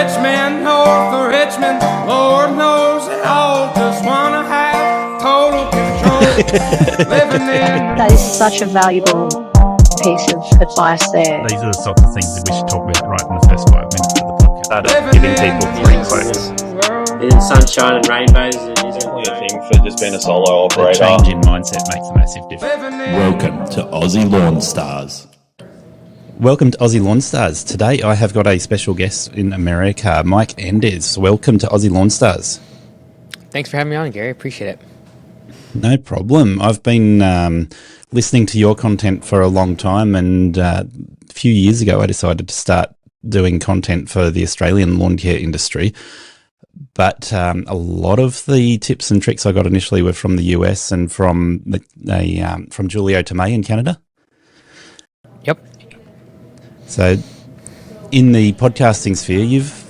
Richmond, north of Richmond, Lord knows they all just wanna have total control. Living in That is such a valuable piece of advice there. These are the sorts of things that we should talk about right in the first 5 minutes of the podcast. Started giving people free quotes. In sunshine and rainbows, it isn't a thing for just being a solo operator. The change in mindset makes a massive difference. Welcome to Aussie Lawn Stars. Welcome to Aussie Lawn Stars. Today I have got a special guest in America, Mike Enders. Welcome to Aussie Lawn Stars. Thanks for having me on, Gary. Appreciate it. No problem. I've been listening to your content for a long time, and a few years ago I decided to start doing content for the Australian lawn care industry. But a lot of the tips and tricks I got initially were from the US and from Julio Tomei in Canada. Yep. So in the podcasting sphere, you've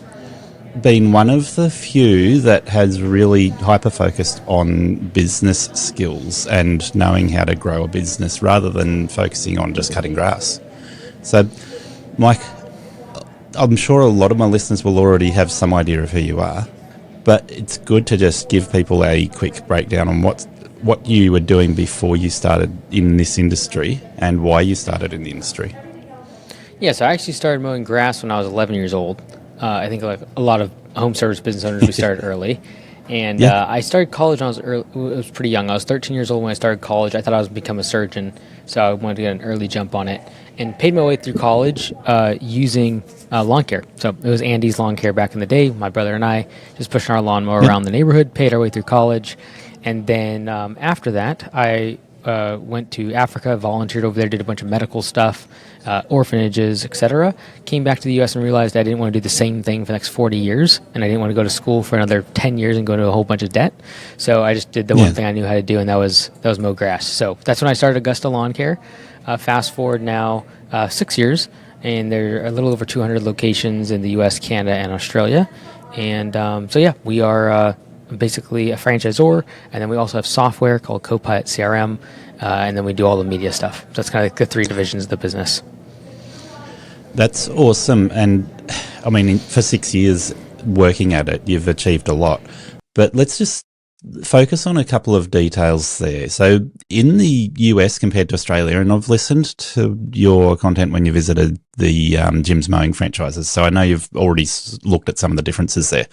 been one of the few that has really hyper-focused on business skills and knowing how to grow a business rather than focusing on just cutting grass. So, Mike, I'm sure a lot of my listeners will already have some idea of who you are, but it's good to just give people a quick breakdown on what you were doing before you started in this industry and why you started in the industry. Yeah, so I actually started mowing grass when I was 11 years old. I think like a lot of home service business owners, we started early. And I started college when I was pretty young. I was 13 years old when I started college. I thought I was going to become a surgeon, so I wanted to get an early jump on it. And paid my way through college using lawn care. So it was Andy's Lawn Care back in the day. My brother and I just pushing our lawnmower around the neighborhood, paid our way through college. And then after that, I went to Africa, volunteered over there, did a bunch of medical stuff, orphanages, etc. Came back to the U.S. and realized I didn't want to do the same thing for the next 40 years, and I didn't want to go to school for another 10 years and go into a whole bunch of debt. So I just did the one thing I knew how to do, and that was mow grass. So that's when I started Augusta Lawn Care. Fast forward now 6 years, and there are a little over 200 locations in the U.S., Canada, and Australia. And we are basically a franchisor, and then we also have software called Copilot CRM, and then we do all the media stuff. So that's kind of like the three divisions of the business. That's awesome. And I mean, for 6 years working at it, you've achieved a lot. But let's just focus on a couple of details there. So in the US compared to Australia, and I've listened to your content when you visited the Jim's Mowing franchises, so I know you've already looked at some of the differences there.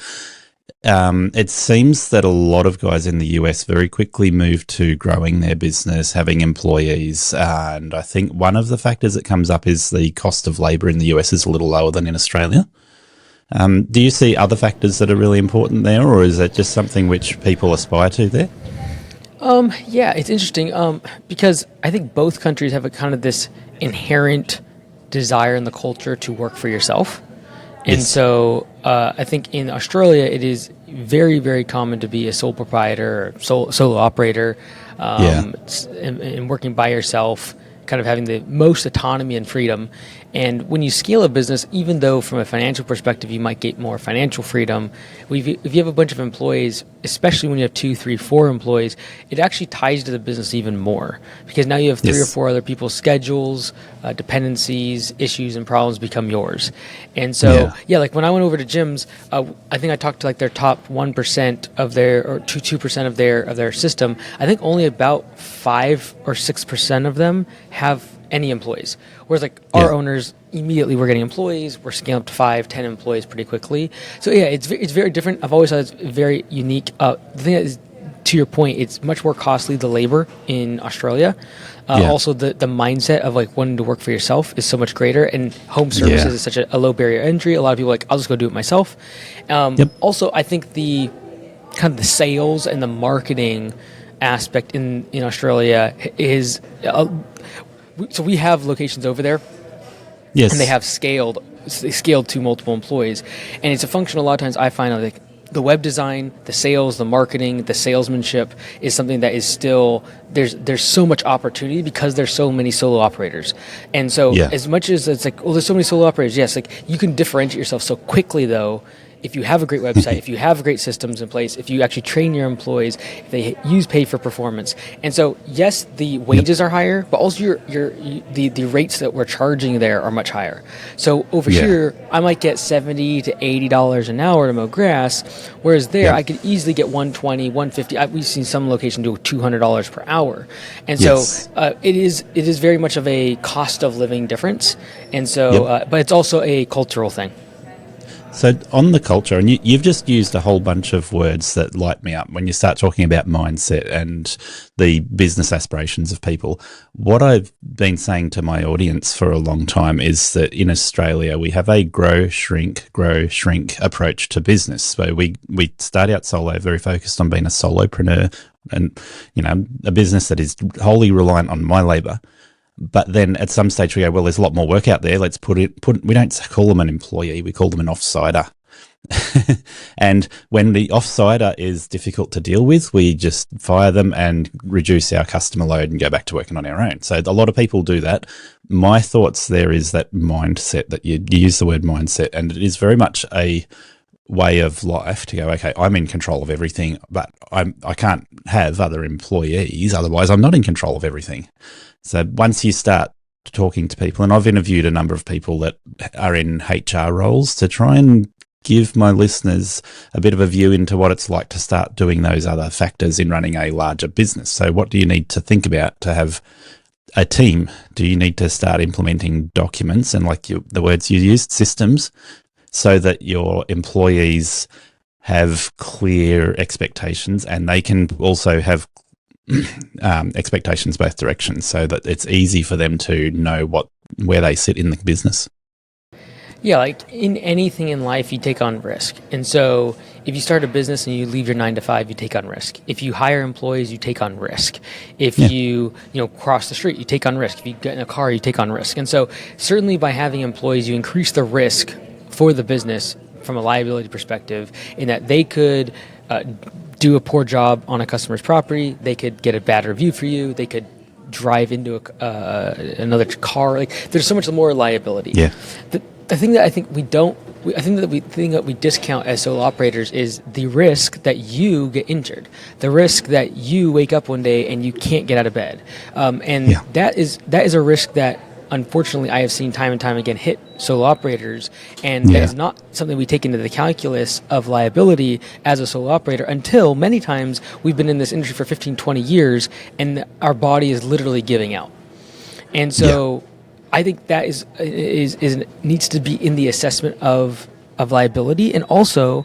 It seems that a lot of guys in the US very quickly move to growing their business, having employees, and I think one of the factors that comes up is the cost of labour in the US is a little lower than in Australia. Do you see other factors that are really important there, or is that just something which people aspire to there? Yeah, it's interesting because I think both countries have a kind of this inherent desire in the culture to work for yourself. And so I think in Australia, it is very, very common to be a sole proprietor or solo operator and working by yourself, kind of having the most autonomy and freedom. And when you scale a business, even though from a financial perspective, you might get more financial freedom, if you have a bunch of employees, especially when you have 2, 3, 4 employees, it actually ties to the business even more because now you have 3 or 4 other people's schedules, dependencies, issues, and problems become yours. And so, like when I went over to Jim's, I think I talked to like their top 1% of their, or 2% of their system. I think only about 5 or 6% of them have any employees. Whereas like our owners, immediately we're getting employees, we're scaling up to 5, 10 employees pretty quickly. So it's very different. I've always thought it's very unique. The thing is, to your point, it's much more costly, the labor in Australia. Also the mindset of like wanting to work for yourself is so much greater, and home services is such a low barrier entry. A lot of people are like, I'll just go do it myself. Also, I think the kind of the sales and the marketing aspect in Australia is so we have locations over there, and they have scaled to multiple employees, and it's a function a lot of times I find of like the web design, the sales, the marketing, the salesmanship is something that is still there's so much opportunity because there's so many solo operators. And so as much as it's like, there's so many solo operators, yes, like you can differentiate yourself so quickly though if you have a great website, if you have great systems in place, if you actually train your employees, if they use pay for performance. And so, yes, the wages are higher, but also the rates that we're charging there are much higher. So over here, I might get $70 to $80 an hour to mow grass, whereas there I could easily get $120, $150. We've seen some location do $200 per hour. And so it is very much of a cost of living difference. And so, but it's also a cultural thing. So on the culture, and you've just used a whole bunch of words that light me up when you start talking about mindset and the business aspirations of people. What I've been saying to my audience for a long time is that in Australia, we have a grow, shrink approach to business. So we start out solo, very focused on being a solopreneur and, a business that is wholly reliant on my labor. But then at some stage we go, well, there's a lot more work out there. Let's we don't call them an employee, we call them an offsider. And when the offsider is difficult to deal with, we just fire them and reduce our customer load and go back to working on our own. So a lot of people do that. My thoughts there is that mindset, that you use the word mindset, and it is very much a way of life to go, okay, I'm in control of everything, but I can't have other employees, otherwise I'm not in control of everything. So once you start talking to people, and I've interviewed a number of people that are in HR roles to try and give my listeners a bit of a view into what it's like to start doing those other factors in running a larger business. So what do you need to think about to have a team? Do you need to start implementing documents and, like the words you used, systems, so that your employees have clear expectations and they can also have expectations both directions, so that it's easy for them to know where they sit in the business? Yeah, like in anything in life, you take on risk. And so if you start a business and you leave your 9 to 5, you take on risk. If you hire employees, you take on risk. If you cross the street, you take on risk. If you get in a car, you take on risk. And so certainly by having employees, you increase the risk for the business from a liability perspective, in that they could do a poor job on a customer's property, they could get a bad review for you, they could drive into another car. Like, there's so much more liability. Yeah. The thing that I think we discount as solo operators is the risk that you get injured, the risk that you wake up one day and you can't get out of bed, that is a risk that unfortunately I have seen time and time again hit solo operators, and that is not something we take into the calculus of liability as a solo operator until many times we've been in this industry for 15, 20 years and our body is literally giving out. And so I think that is needs to be in the assessment of liability, and also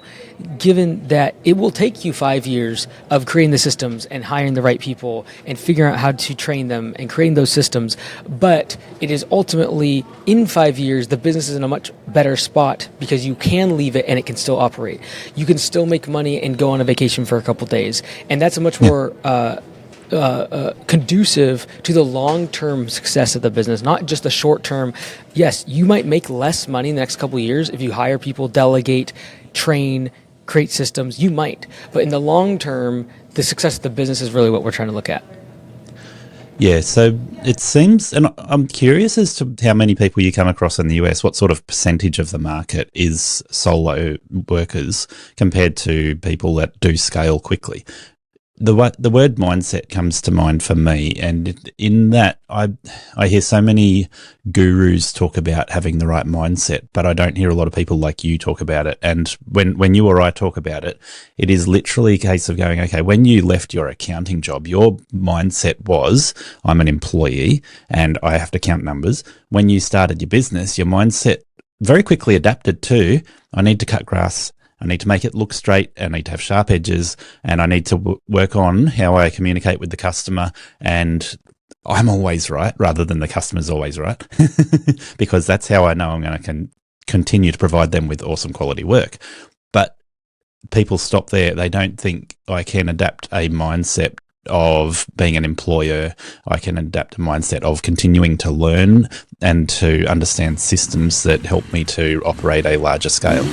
given that it will take you 5 years of creating the systems and hiring the right people and figuring out how to train them and creating those systems, but it is ultimately in 5 years the business is in a much better spot because you can leave it and it can still operate. You can still make money and go on a vacation for a couple days, and that's a much more conducive to the long-term success of the business, not just the short-term. Yes, you might make less money in the next couple of years if you hire people, delegate, train, create systems. You might, but in the long term, the success of the business is really what we're trying to look at. Yeah, so it seems, and I'm curious as to how many people you come across in the US, what sort of percentage of the market is solo workers compared to people that do scale quickly. The word mindset comes to mind for me, and in that I hear so many gurus talk about having the right mindset, but I don't hear a lot of people like you talk about it. And when you or I talk about it, it is literally a case of going, okay, when you left your accounting job, your mindset was, I'm an employee and I have to count numbers. When you started your business, your mindset very quickly adapted to, I need to cut grass, I need to make it look straight, I need to have sharp edges, and I need to work on how I communicate with the customer, and I'm always right rather than the customer's always right, because that's how I know I'm going to continue to provide them with awesome quality work. But people stop there. They don't think I can adapt a mindset of being an employer. I can adapt a mindset of continuing to learn and to understand systems that help me to operate a larger scale.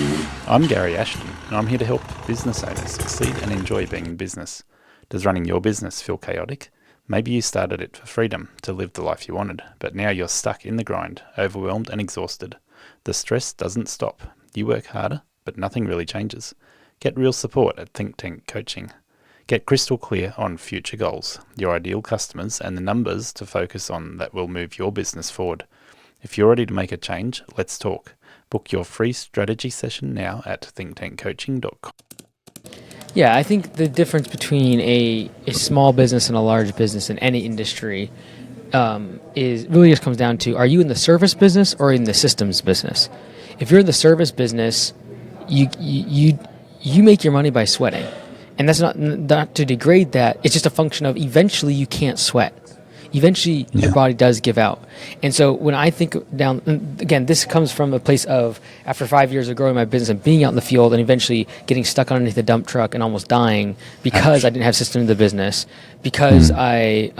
I'm Garry Ashton, and I'm here to help business owners succeed and enjoy being in business. Does running your business feel chaotic? Maybe you started it for freedom, to live the life you wanted, but now you're stuck in the grind, overwhelmed and exhausted. The stress doesn't stop. You work harder, but nothing really changes. Get real support at Think Tank Coaching. Get crystal clear on future goals, your ideal customers, and the numbers to focus on that will move your business forward. If you're ready to make a change, let's talk. Book your free strategy session now at thinktankcoaching.com. Yeah, I think the difference between a small business and a large business in any industry is really just comes down to, are you in the service business or in the systems business? If you're in the service business, you make your money by sweating. And that's not to degrade that. It's just a function of eventually you can't sweat. Eventually your body does give out. And so when I think down, again, this comes from a place of after 5 years of growing my business and being out in the field and eventually getting stuck underneath the dump truck and almost dying because I didn't have system in the business, because I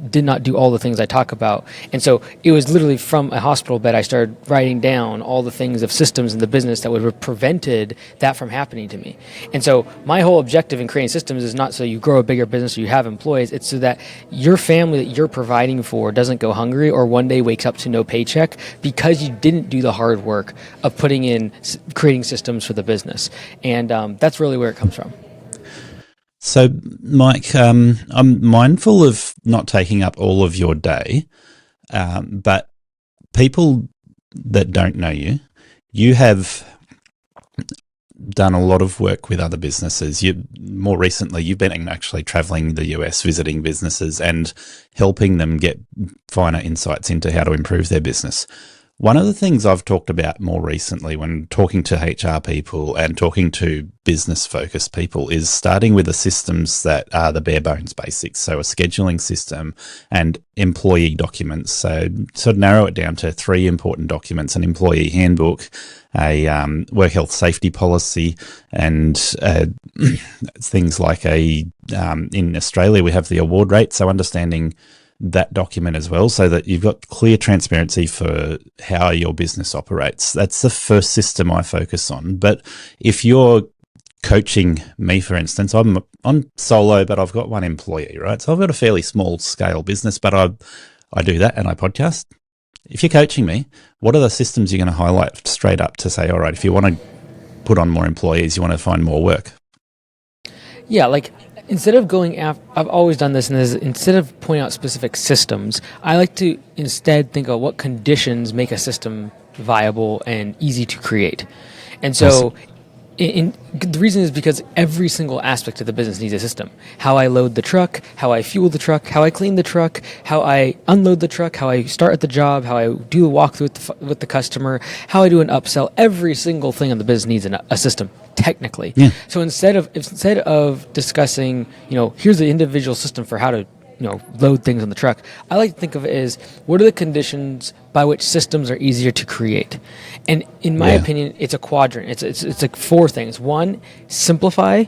did not do all the things I talk about. And so it was literally from a hospital bed I started writing down all the things of systems in the business that would have prevented that from happening to me. And so my whole objective in creating systems is not so you grow a bigger business or you have employees. It's so that your family that you're providing for doesn't go hungry or one day wakes up to no paycheck because you didn't do the hard work of putting in creating systems for the business. And that's really where it comes from. So, Mike, I'm mindful of not taking up all of your day, but people that don't know you, you have done a lot of work with other businesses. More recently, you've been actually traveling the US, visiting businesses and helping them get finer insights into how to improve their business. One of the things I've talked about more recently when talking to HR people and talking to business-focused people is starting with the systems that are the bare bones basics. So a scheduling system and employee documents. So sort of narrow it down to 3 important documents: an employee handbook, a work health safety policy, and things like in Australia we have the award rate. So understanding that document as well, so that you've got clear transparency for how your business operates. That's the first system I focus on. But if you're coaching me, for instance, I'm solo, but I've got 1 employee, right? So I've got a fairly small scale business, but I do that and I podcast. If you're coaching me, what are the systems you're going to highlight straight up to say, all right, if you want to put on more employees, you want to find more work? Yeah, like instead of going after, I've always done this, and instead of pointing out specific systems, I like to instead think of what conditions make a system viable and easy to create. And so the reason is because every single aspect of the business needs a system. How I load the truck, how I fuel the truck, how I clean the truck, how I unload the truck, how I start at the job, how I do a walkthrough with the customer, how I do an upsell. Every single thing in the business needs a system, technically. Yeah. So instead of discussing, here's the individual system for how to load things on the truck, I like to think of it as what are the conditions by which systems are easier to create. And in my opinion, it's a quadrant. It's like 4 things. 1, simplify.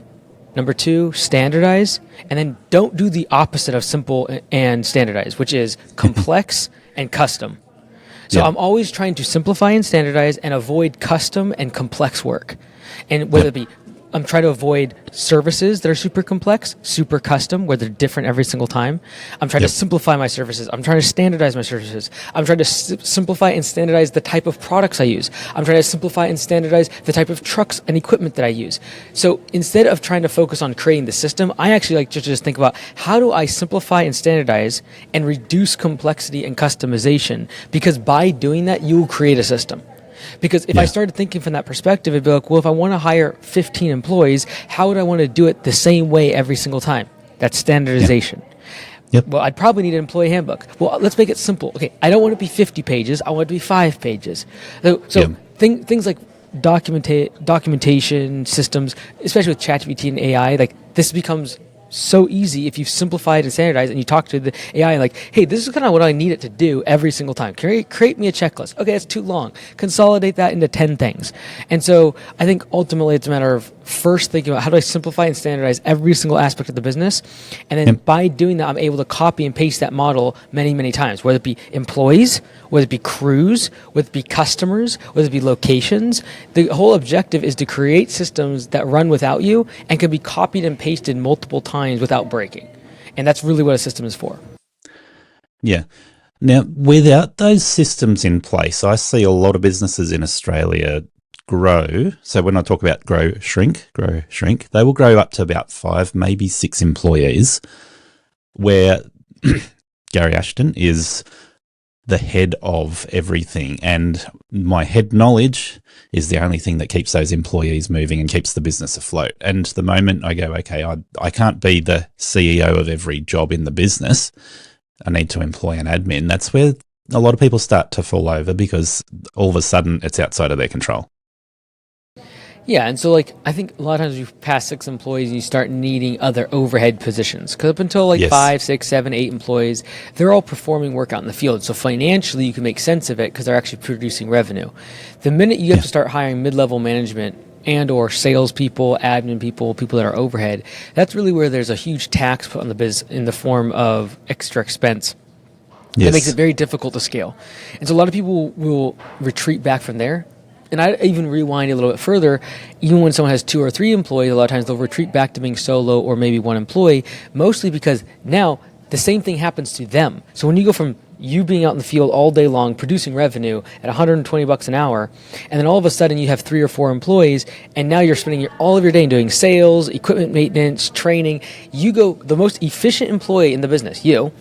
Number 2, standardize. And then don't do the opposite of simple and standardize, which is complex and custom. So I'm always trying to simplify and standardize and avoid custom and complex work. And whether it be I'm trying to avoid services that are super complex, super custom, where they're different every single time. I'm trying to simplify my services. I'm trying to standardize my services. I'm trying to simplify and standardize the type of products I use. I'm trying to simplify and standardize the type of trucks and equipment that I use. So instead of trying to focus on creating the system, I actually like to just think about how do I simplify and standardize and reduce complexity and customization, because by doing that, you will create a system. Because if I started thinking from that perspective, it'd be like, well, if I want to hire 15 employees, how would I want to do it the same way every single time? That's standardization. Yep. Well, I'd probably need an employee handbook. Well, let's make it simple. Okay, I don't want it to be 50 pages. I want it to be 5 pages. So things like documentation systems, especially with ChatGPT and AI, like this becomes so easy if you've simplified and standardized and you talk to the AI like, hey, this is kind of what I need it to do every single time. Create me a checklist. Okay, it's too long. Consolidate that into 10 things. And so I think ultimately it's a matter of first thinking about how do I simplify and standardize every single aspect of the business. And then by doing that, I'm able to copy and paste that model many, many times, whether it be employees, whether it be crews, whether it be customers, whether it be locations. The whole objective is to create systems that run without you and can be copied and pasted multiple times without breaking. And that's really what a system is for. Yeah. Now, without those systems in place, I see a lot of businesses in Australia grow, so when I talk about grow, shrink, they will grow up to about 5, maybe 6 employees, where Garry Ashton is the head of everything, and my head knowledge is the only thing that keeps those employees moving and keeps the business afloat. And the moment I go, okay, I can't be the CEO of every job in the business, I need to employ an admin, that's where a lot of people start to fall over, because all of a sudden it's outside of their control. Yeah, and so like I think a lot of times you pass 6 employees and you start needing other overhead positions, because up until like Yes. 5, 6, 7, 8 employees, they're all performing work out in the field. So financially, you can make sense of it because they're actually producing revenue. The minute you have to start hiring mid-level management and or salespeople, admin people, people that are overhead, that's really where there's a huge tax put on the business in the form of extra expense. Yes. That makes it very difficult to scale. And so a lot of people will retreat back from there. And I even rewind a little bit further. Even when someone has 2 or 3 employees, a lot of times they'll retreat back to being solo or maybe 1 employee, mostly because now the same thing happens to them. So when you go from you being out in the field all day long producing revenue at $120 an hour, and then all of a sudden you have 3 or 4 employees, and now you're spending all of your day doing sales, equipment maintenance, training. You go, the most efficient employee in the business, you,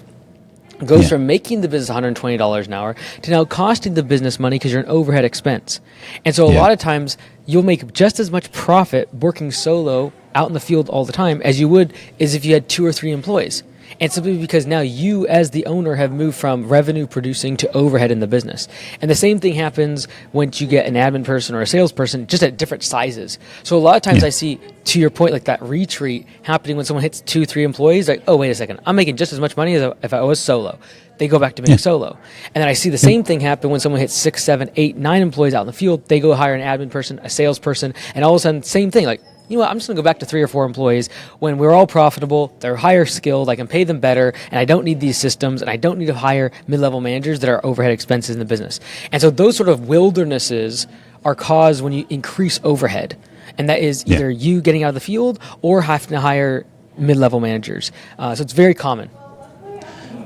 goes from making the business $120 an hour to now costing the business money because you're an overhead expense. And so a lot of times you'll make just as much profit working solo out in the field all the time as you would as if you had 2 or 3 employees. And simply because now you, as the owner, have moved from revenue producing to overhead in the business. And the same thing happens once you get an admin person or a salesperson, just at different sizes. So a lot of times I see, to your point, like that retreat happening when someone hits 2, 3 employees, like, oh, wait a second, I'm making just as much money as if I was solo. They go back to being solo. And then I see the same thing happen when someone hits 6, 7, 8, 9 employees out in the field. They go hire an admin person, a salesperson, and all of a sudden, same thing, like, you know what, I'm just going to go back to 3 or 4 employees when we're all profitable, they're higher skilled, I can pay them better, and I don't need these systems, and I don't need to hire mid-level managers that are overhead expenses in the business. And so those sort of wildernesses are caused when you increase overhead. And that is either you getting out of the field or having to hire mid-level managers. So it's very common.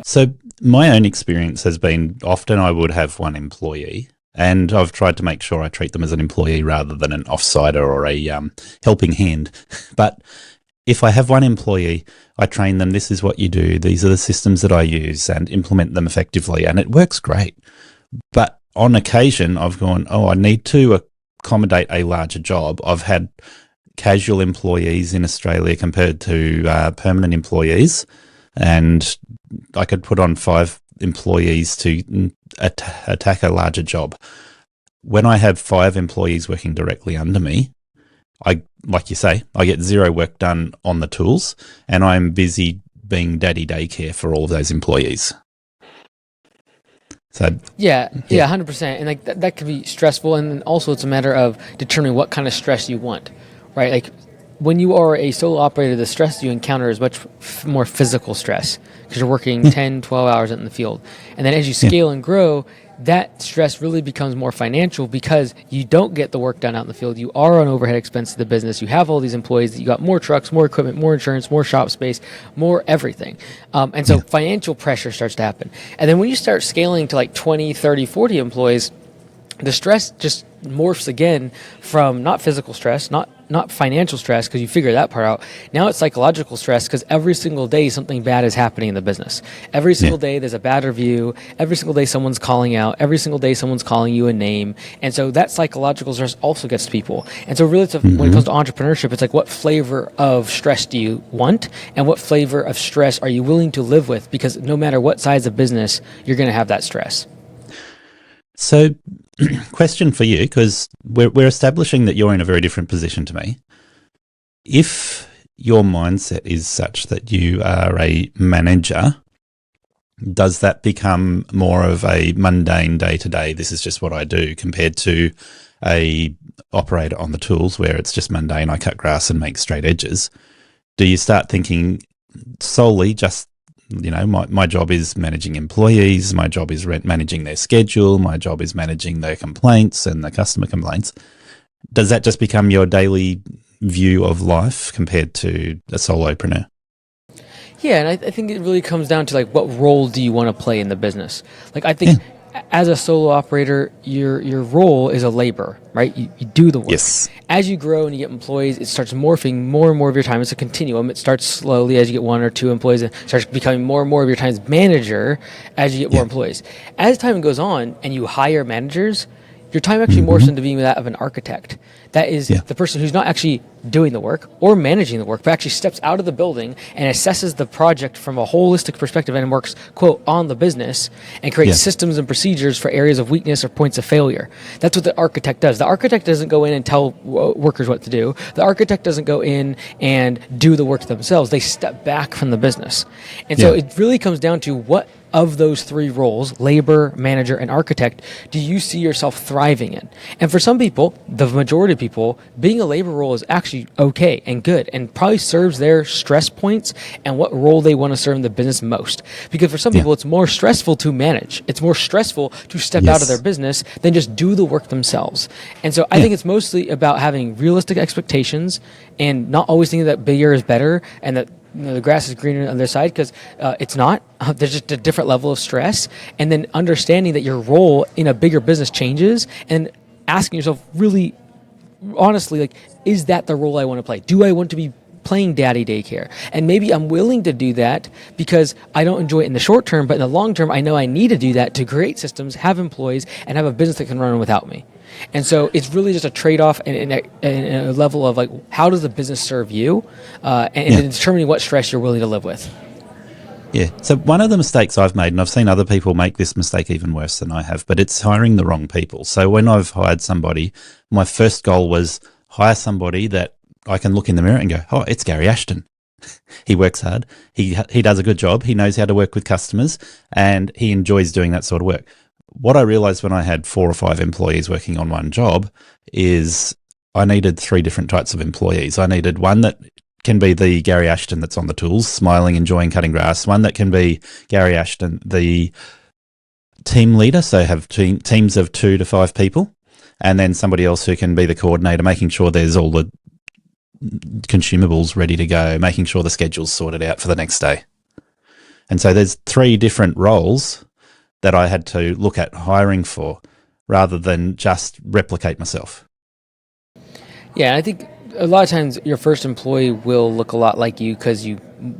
So my own experience has been often I would have 1 employee, and I've tried to make sure I treat them as an employee rather than an offsider or a helping hand. But if I have 1 employee, I train them, this is what you do, these are the systems that I use, and implement them effectively, and it works great. But on occasion, I've gone, oh, I need to accommodate a larger job. I've had casual employees in Australia compared to permanent employees, and I could put on 5 employees to attack a larger job. When I have 5 employees working directly under me, like you say, I get 0 work done on the tools, and I'm busy being daddy daycare for all of those employees. So 100%. And like that can be stressful, and then also it's a matter of determining what kind of stress you want, right? Like when you are a solo operator, the stress you encounter is much more physical stress because you're working 10, 12 hours out in the field. And then as you scale and grow, that stress really becomes more financial because you don't get the work done out in the field. You are on overhead expense to the business. You have all these employees that you got more trucks, more equipment, more insurance, more shop space, more everything. And so financial pressure starts to happen. And then when you start scaling to like 20, 30, 40 employees, the stress just morphs again from not physical stress, not financial stress because you figure that part out. Now it's psychological stress because every single day something bad is happening in the business. Every single day there's a bad review. Every single day someone's calling out. Every single day someone's calling you a name. And so that psychological stress also gets to people. And so really when it comes to entrepreneurship, it's like what flavor of stress do you want and what flavor of stress are you willing to live with? Because no matter what size of business, you're going to have that stress. So, question for you, because we're establishing that you're in a very different position to me. If your mindset is such that you are a manager, does that become more of a mundane day-to-day, this is just what I do, compared to a operator on the tools where it's just mundane, I cut grass and make straight edges? Do you start thinking solely just, you know, my job is managing employees, my job is managing their schedule, my job is managing their complaints and the customer complaints? Does that just become your daily view of life compared to a solopreneur? Yeah, and I think it really comes down to like what role do you want to play in the business? Like I think as a solo operator, your role is a labor, right? You do the work. Yes. As you grow and you get employees, it starts morphing more and more of your time. It's a continuum. It starts slowly as you get 1 or 2 employees, and starts becoming more and more of your time as manager as you get more employees. As time goes on and you hire managers, your time actually morphs into being that of an architect. That is the person who's not actually doing the work or managing the work, but actually steps out of the building and assesses the project from a holistic perspective and works, quote, on the business and creates systems and procedures for areas of weakness or points of failure. That's what the architect does. The architect doesn't go in and tell workers what to do. The architect doesn't go in and do the work themselves. They step back from the business. And so it really comes down to what of those 3 roles, labor, manager, and architect, do you see yourself thriving in? And for some people, the majority of people, being a labor role is actually okay and good and probably serves their stress points and what role they want to serve in the business most. Because for some people, it's more stressful to manage. It's more stressful to step out of their business than just do the work themselves. And so I think it's mostly about having realistic expectations and not always thinking that bigger is better and that the grass is greener on their side, because it's not. There's just a different level of stress. And then understanding that your role in a bigger business changes and asking yourself really honestly, like, is that the role I want to play? Do I want to be playing daddy daycare? And maybe I'm willing to do that because I don't enjoy it in the short term, but in the long term, I know I need to do that to create systems, have employees, and have a business that can run without me. And so it's really just a trade-off and a level of, like, how does the business serve you, and determining what stress you're willing to live with. Yeah. So one of the mistakes I've made, and I've seen other people make this mistake even worse than I have, but it's hiring the wrong people. So when I've hired somebody, my first goal was hire somebody that I can look in the mirror and go, oh, it's Garry Ashton. He works hard. He does a good job. He knows how to work with customers, and he enjoys doing that sort of work. What I realized when I had 4 or 5 employees working on one job is I needed 3 different types of employees. I needed one that can be the Garry Ashton that's on the tools, smiling, enjoying cutting grass. One that can be Garry Ashton, the team leader, so have teams of 2 to 5 people, and then somebody else who can be the coordinator, making sure there's all the consumables ready to go, making sure the schedule's sorted out for the next day. And so there's 3 different roles that I had to look at hiring for rather than just replicate myself. Yeah, I think a lot of times your first employee will look a lot like you because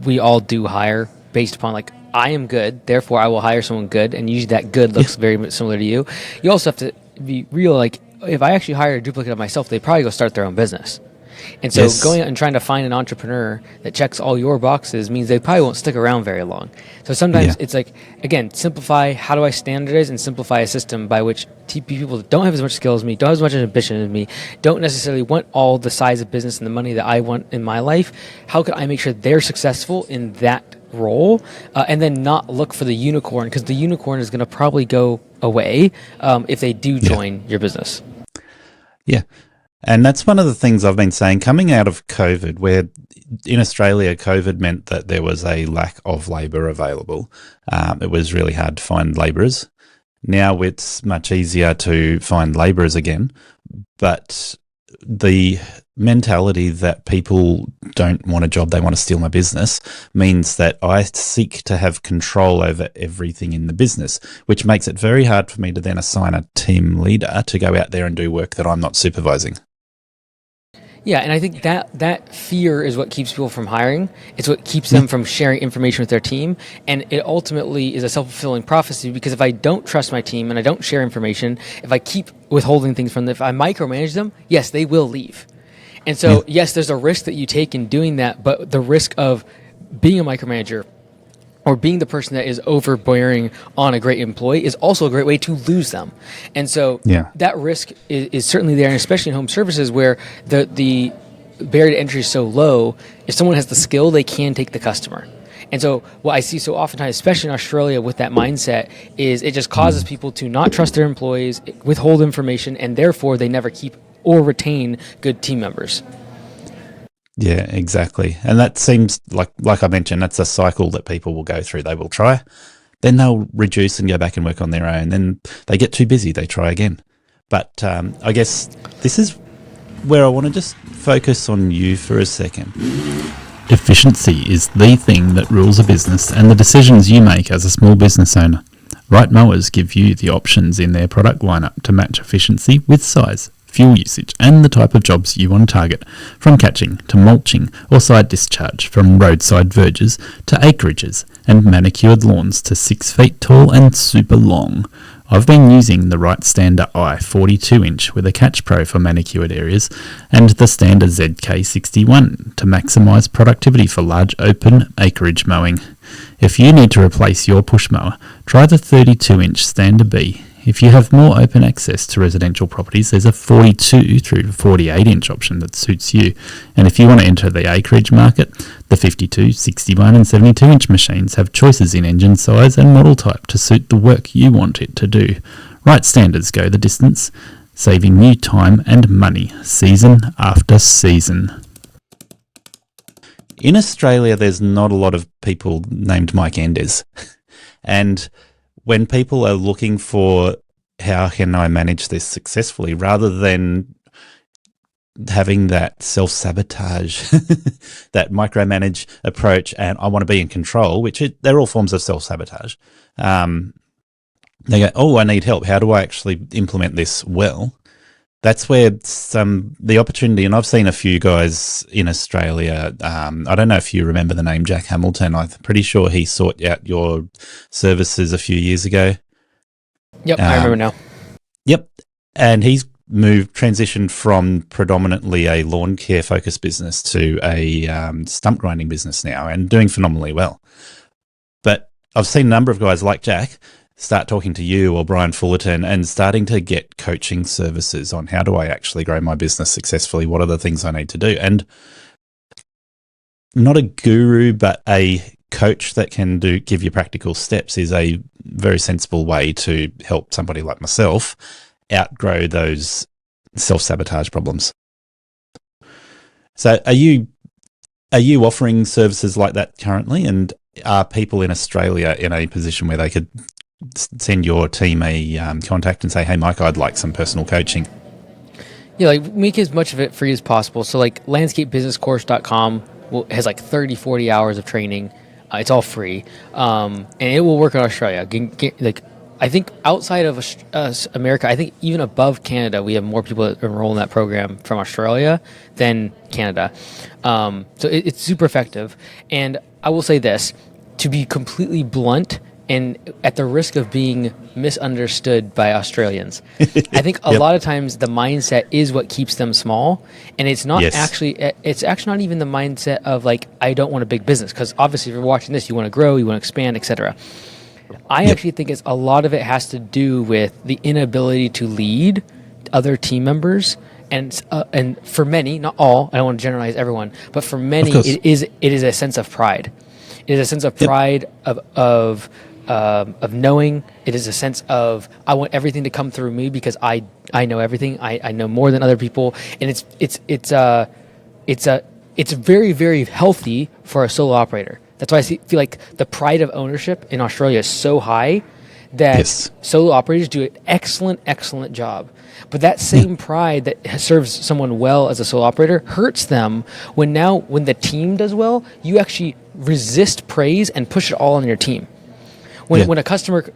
we all do hire based upon, like, I am good, therefore I will hire someone good, and usually that good looks very much similar to you. You also have to be real, like, if I actually hire a duplicate of myself, they probably go start their own business. And so going out and trying to find an entrepreneur that checks all your boxes means they probably won't stick around very long. So sometimes it's like, again, simplify. How do I standardize and simplify a system by which people that don't have as much skill as me, don't have as much ambition as me, don't necessarily want all the size of business and the money that I want in my life? How can I make sure they're successful in that role, and then not look for the unicorn, because the unicorn is going to probably go away if they do join your business. Yeah. And that's one of the things I've been saying coming out of COVID, where in Australia, COVID meant that there was a lack of labour available. It was really hard to find labourers. Now it's much easier to find labourers again, but the mentality that people don't want a job, they want to steal my business, means that I seek to have control over everything in the business, which makes it very hard for me to then assign a team leader to go out there and do work that I'm not supervising. Yeah, and I think that fear is what keeps people from hiring. It's what keeps them from sharing information with their team. And it ultimately is a self-fulfilling prophecy, because if I don't trust my team and I don't share information, if I keep withholding things from them, if I micromanage them, yes, they will leave. And so, yes, there's a risk that you take in doing that, but the risk of being a micromanager or being the person that is overbearing on a great employee is also a great way to lose them. And so that risk is certainly there, and especially in home services where the barrier to entry is so low. If someone has the skill, they can take the customer. And so what I see so oftentimes, especially in Australia with that mindset, is it just causes people to not trust their employees, withhold information, and therefore they never keep or retain good team members. Yeah, exactly. And that seems like I mentioned, that's a cycle that people will go through. They will try, then they'll reduce and go back and work on their own. Then they get too busy, they try again. But I guess this is where I want to just focus on you for a second. Efficiency is the thing that rules a business and the decisions you make as a small business owner. Right Mowers give you the options in their product lineup to match efficiency with size, fuel usage, and the type of jobs you want to target, from catching to mulching or side discharge, from roadside verges to acreages, and manicured lawns to 6 feet tall and super long. I've been using the Right Standard I 42-inch with a Catch Pro for manicured areas and the Standard ZK61 to maximise productivity for large open acreage mowing. If you need to replace your push mower, try the 32-inch Standard B. If you have more open access to residential properties, there's a 42 through 48-inch option that suits you. And if you want to enter the acreage market, the 52, 61 and 72-inch machines have choices in engine size and model type to suit the work you want it to do. Right standards go the distance, saving you time and money season after season. In Australia, there's not a lot of people named Mike Enders. And when people are looking for how can I manage this successfully, rather than having that self-sabotage, that micromanage approach, and I want to be in control, they're all forms of self-sabotage. They go, oh, I need help. How do I actually implement this well? That's where the opportunity, and I've seen a few guys in Australia. I don't know if you remember the name Jack Hamilton. I'm pretty sure he sought out your services a few years ago. Yep, I remember now. Yep, and he's transitioned from predominantly a lawn care focused business to a stump grinding business now, and doing phenomenally well. But I've seen a number of guys like Jack start talking to you or Brian Fullerton and starting to get coaching services on how do I actually grow my business successfully? What are the things I need to do? And not a guru, but a coach that can give you practical steps is a very sensible way to help somebody like myself outgrow those self-sabotage problems. So are you offering services like that currently? And are people in Australia in a position where they could send your team a contact and say, hey, Mike, I'd like some personal coaching? Yeah, like make as much of it free as possible. So like landscapebusinesscourse.com has like 30, 40 hours of training. It's all free. And it will work in Australia. I think outside of America, I think even above Canada, we have more people that enroll in that program from Australia than Canada. So it's super effective. And I will say this, to be completely blunt, and at the risk of being misunderstood by Australians, I think a lot of times the mindset is what keeps them small, and it's not it's actually not even the mindset of like, I don't want a big business, because obviously if you're watching this, you want to grow, you want to expand, etc. I actually think a lot of it has to do with the inability to lead other team members, and for many, not all, I don't want to generalize everyone, but for many, it is a sense of pride. It is a sense of pride of knowing. It is a sense of I want everything to come through me because I know everything. I know more than other people, and it's very, very healthy for a solo operator. That's why I feel like the pride of ownership in Australia is so high that solo operators do an excellent job. But that same pride that serves someone well as a solo operator hurts them when the team does well, you actually resist praise and push it all on your team. When a customer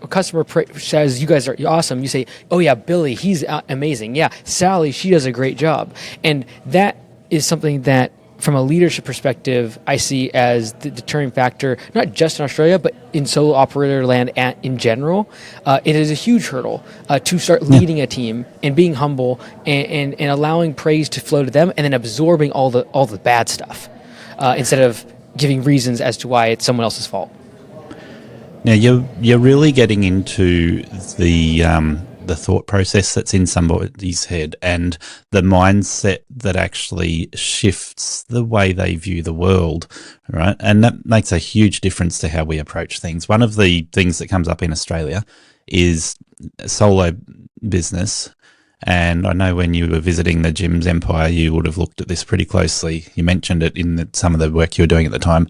says, you guys are awesome, you say, oh yeah, Billy, he's amazing. Yeah, Sally, she does a great job. And that is something that, from a leadership perspective, I see as the deterring factor, not just in Australia, but in solo operator land in general. It is a huge hurdle to start leading a team and being humble and allowing praise to flow to them, and then absorbing all the bad stuff instead of giving reasons as to why it's someone else's fault. Now you're really getting into the thought process that's in somebody's head and the mindset that actually shifts the way they view the world, right? And that makes a huge difference to how we approach things. One of the things that comes up in Australia is solo business. And I know when you were visiting the Jim's Empire, you would have looked at this pretty closely. You mentioned it in some of the work you were doing at the time.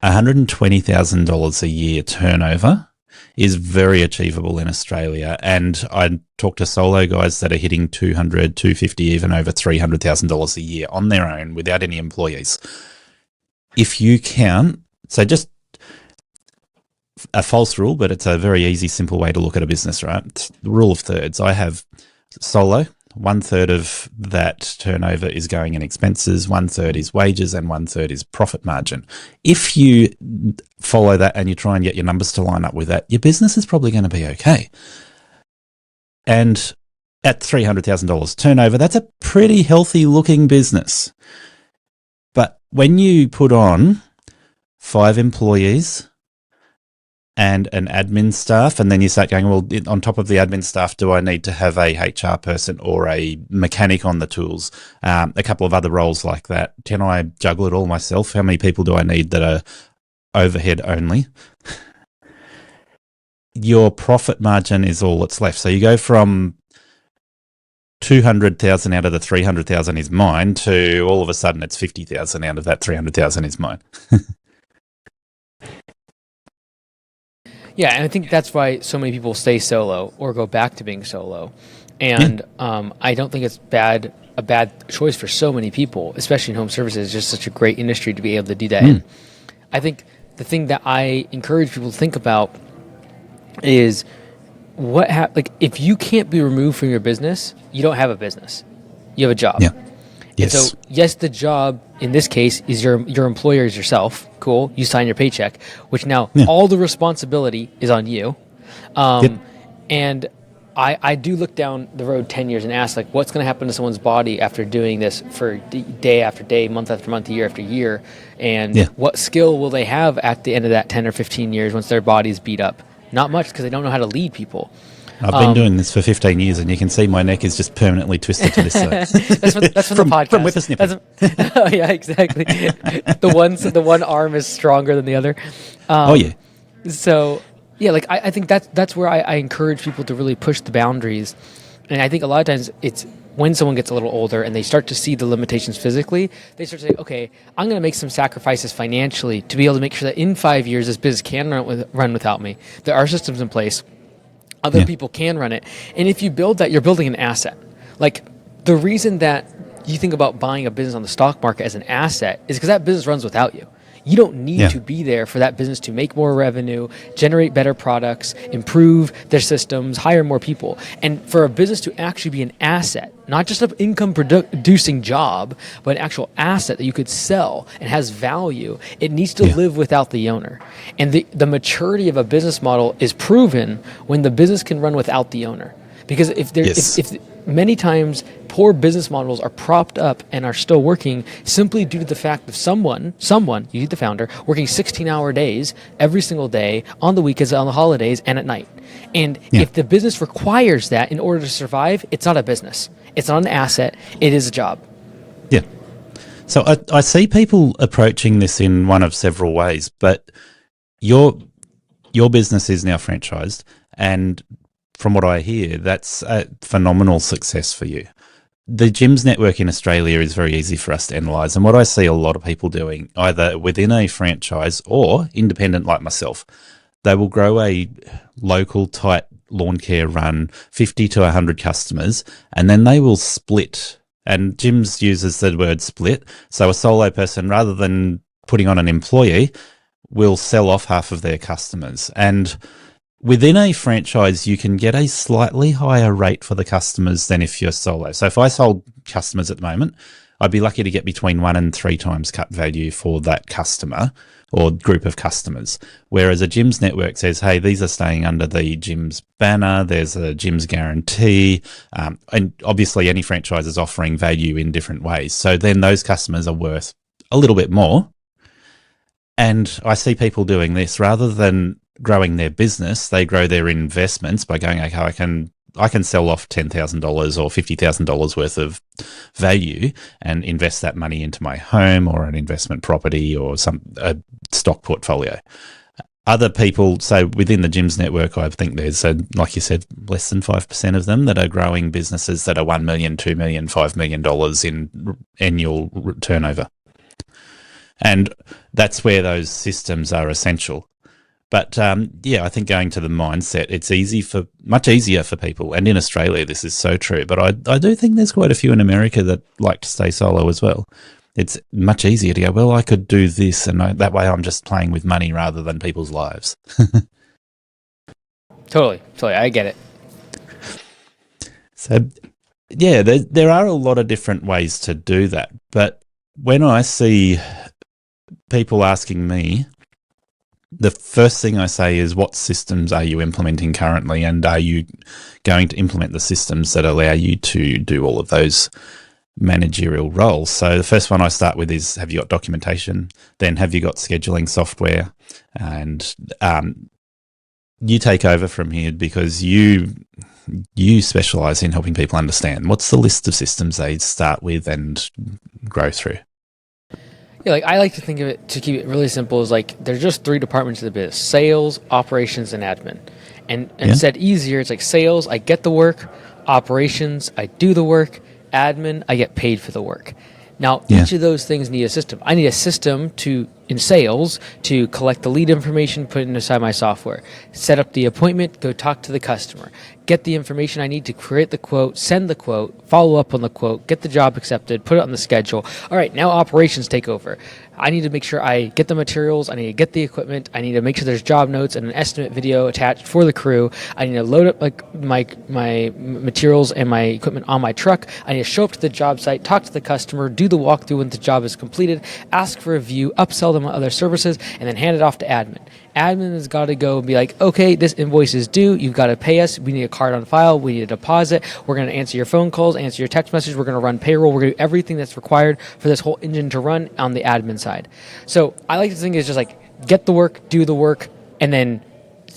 $120,000 a year turnover is very achievable in Australia. And I talk to solo guys that are hitting $200,000, $250,000, even over $300,000 a year on their own without any employees. If you count, so just a false rule, but it's a very easy, simple way to look at a business, right? It's the rule of thirds. I have solo. 1/3 of that turnover is going in expenses, 1/3 is wages, and 1/3 is profit margin. If you follow that and you try and get your numbers to line up with that, your business is probably going to be okay. And at $300,000 turnover, that's a pretty healthy looking business. But when you put on 5 employees and an admin staff, and then you start going, well, on top of the admin staff, do I need to have a HR person or a mechanic on the tools, a couple of other roles like that? Can I juggle it all myself? How many people do I need that are overhead only? Your profit margin is all that's left. So you go from 200,000 out of the 300,000 is mine to all of a sudden it's 50,000 out of that 300,000 is mine. Yeah, and I think that's why so many people stay solo or go back to being solo. And I don't think it's a bad choice for so many people, especially in home services. It's just such a great industry to be able to do that in. I think the thing that I encourage people to think about is if you can't be removed from your business, you don't have a business. You have a job. Yeah. Yes. And so, yes, the job in this case is your employer is yourself. Cool. You sign your paycheck, which now all the responsibility is on you. And I do look down the road 10 years and ask, what's going to happen to someone's body after doing this for day after day, month after month, year after year? And what skill will they have at the end of that 10 or 15 years once their body's beat up? Not much, because they don't know how to lead people. I've been doing this for 15 years, and you can see my neck is just permanently twisted to this side. that's from the podcast. From whippersnipping. Oh, yeah, exactly. The one arm is stronger than the other. So, yeah, I think that's where I encourage people to really push the boundaries. And I think a lot of times it's when someone gets a little older and they start to see the limitations physically, they start to say, okay, I'm going to make some sacrifices financially to be able to make sure that in 5 years this business can run without me. There are systems in place. Other people can run it. And if you build that, you're building an asset. The reason that you think about buying a business on the stock market as an asset is because that business runs without you. You don't need to be there for that business to make more revenue, generate better products, improve their systems, hire more people. And for a business to actually be an asset, not just an income producing job, but an actual asset that you could sell and has value, it needs to live without the owner. And the maturity of a business model is proven when the business can run without the owner. Because if many times poor business models are propped up and are still working simply due to the fact of someone, you the founder, working 16-hour days every single day on the weekends, on the holidays, and at night. And if the business requires that in order to survive, it's not a business. It's not an asset. It is a job. Yeah. So I see people approaching this in one of several ways, but your business is now franchised, and from what I hear, that's a phenomenal success for you. The gyms network in Australia is very easy for us to analyse, and what I see a lot of people doing, either within a franchise or independent like myself, they will grow a local tight lawn care run, 50 to 100 customers, and then they will split. And gyms uses the word split, so a solo person, rather than putting on an employee, will sell off half of their customers. And within a franchise, you can get a slightly higher rate for the customers than if you're solo. So if I sold customers at the moment, I'd be lucky to get between 1 and 3 times cut value for that customer or group of customers. Whereas a gyms network says, hey, these are staying under the gyms banner, there's a gyms guarantee, and obviously any franchise is offering value in different ways. So then those customers are worth a little bit more. And I see people doing this rather than growing their business, they grow their investments by going, okay, I can sell off $10,000 or $50,000 worth of value and invest that money into my home or an investment property or a stock portfolio. Other people, so within the gyms network, I think there's, like you said, less than 5% of them that are growing businesses that are $1 million, $2 million, $5 million in annual turnover. And that's where those systems are essential. But I think going to the mindset, it's much easier for people. And in Australia, this is so true. But I do think there's quite a few in America that like to stay solo as well. It's much easier to go, well, I could do this, and that way I'm just playing with money rather than people's lives. Totally. I get it. So, yeah, there are a lot of different ways to do that. But when I see people asking me, the first thing I say is, what systems are you implementing currently? And are you going to implement the systems that allow you to do all of those managerial roles? So the first one I start with is, have you got documentation? Then have you got scheduling software? And you take over from here, because you specialize in helping people understand what's the list of systems they start with and grow through. Yeah, like I like to think of it, to keep it really simple, is like there's just 3 departments of the business: sales, operations, and admin. And said easier, it's like sales, I get the work; operations, I do the work; admin, I get paid for the work. Now, each of those things need a system. I need a system in sales to collect the lead information, put it inside my software, set up the appointment, go talk to the customer, get the information I need to create the quote, send the quote, follow up on the quote, get the job accepted, put it on the schedule. All right, now operations take over. I need to make sure I get the materials, I need to get the equipment, I need to make sure there's job notes and an estimate video attached for the crew. I need to load up like my materials and my equipment on my truck. I need to show up to the job site, talk to the customer, do the walkthrough when the job is completed, ask for a view, upsell them on other services, and then hand it off to admin. Admin has got to go and be like, okay, this invoice is due, you've got to pay us, we need a card on file, we need a deposit, we're going to answer your phone calls, answer your text message, we're going to run payroll, we're going to do everything that's required for this whole engine to run on the admin side. So I like to think it's just like, get the work, do the work, and then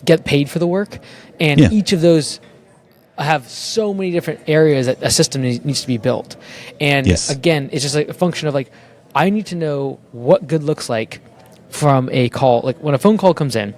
get paid for the work. And each of those have so many different areas that a system needs to be built. And again, it's just like a function of like, I need to know what good looks like from a call. Like when a phone call comes in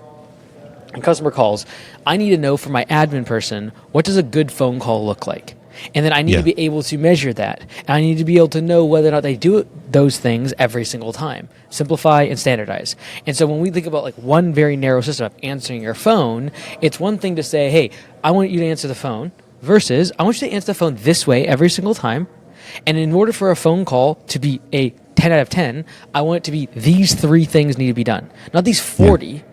and customer calls, I need to know from my admin person, what does a good phone call look like? And then I need to be able to measure that. And I need to be able to know whether or not they do those things every single time. Simplify and standardize. And so when we think about like one very narrow system of answering your phone, it's one thing to say, hey, I want you to answer the phone, versus I want you to answer the phone this way every single time. And in order for a phone call to be a 10 out of 10, I want it to be these 3 things need to be done. Not these 40,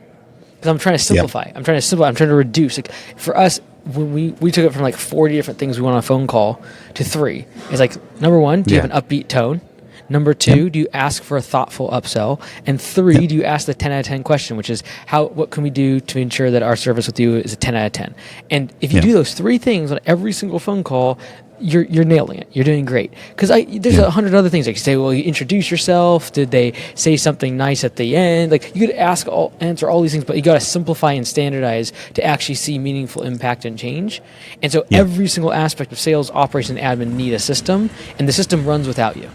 because I'm trying to simplify. I'm trying to reduce. Like for us, when we took it from like 40 different things we want on a phone call to 3. It's like, number 1, do you have an upbeat tone? Number 2, do you ask for a thoughtful upsell? And 3, do you ask the 10 out of 10 question, which is what can we do to ensure that our service with you is a 10 out of 10? And if you do those 3 things on every single phone call, you're nailing it. You're doing great. Because there's 100 other things. Like you say, well, you introduce yourself. Did they say something nice at the end? Like you could answer all these things, but you got to simplify and standardize to actually see meaningful impact and change. And so every single aspect of sales, operation, and admin need a system, and the system runs without you.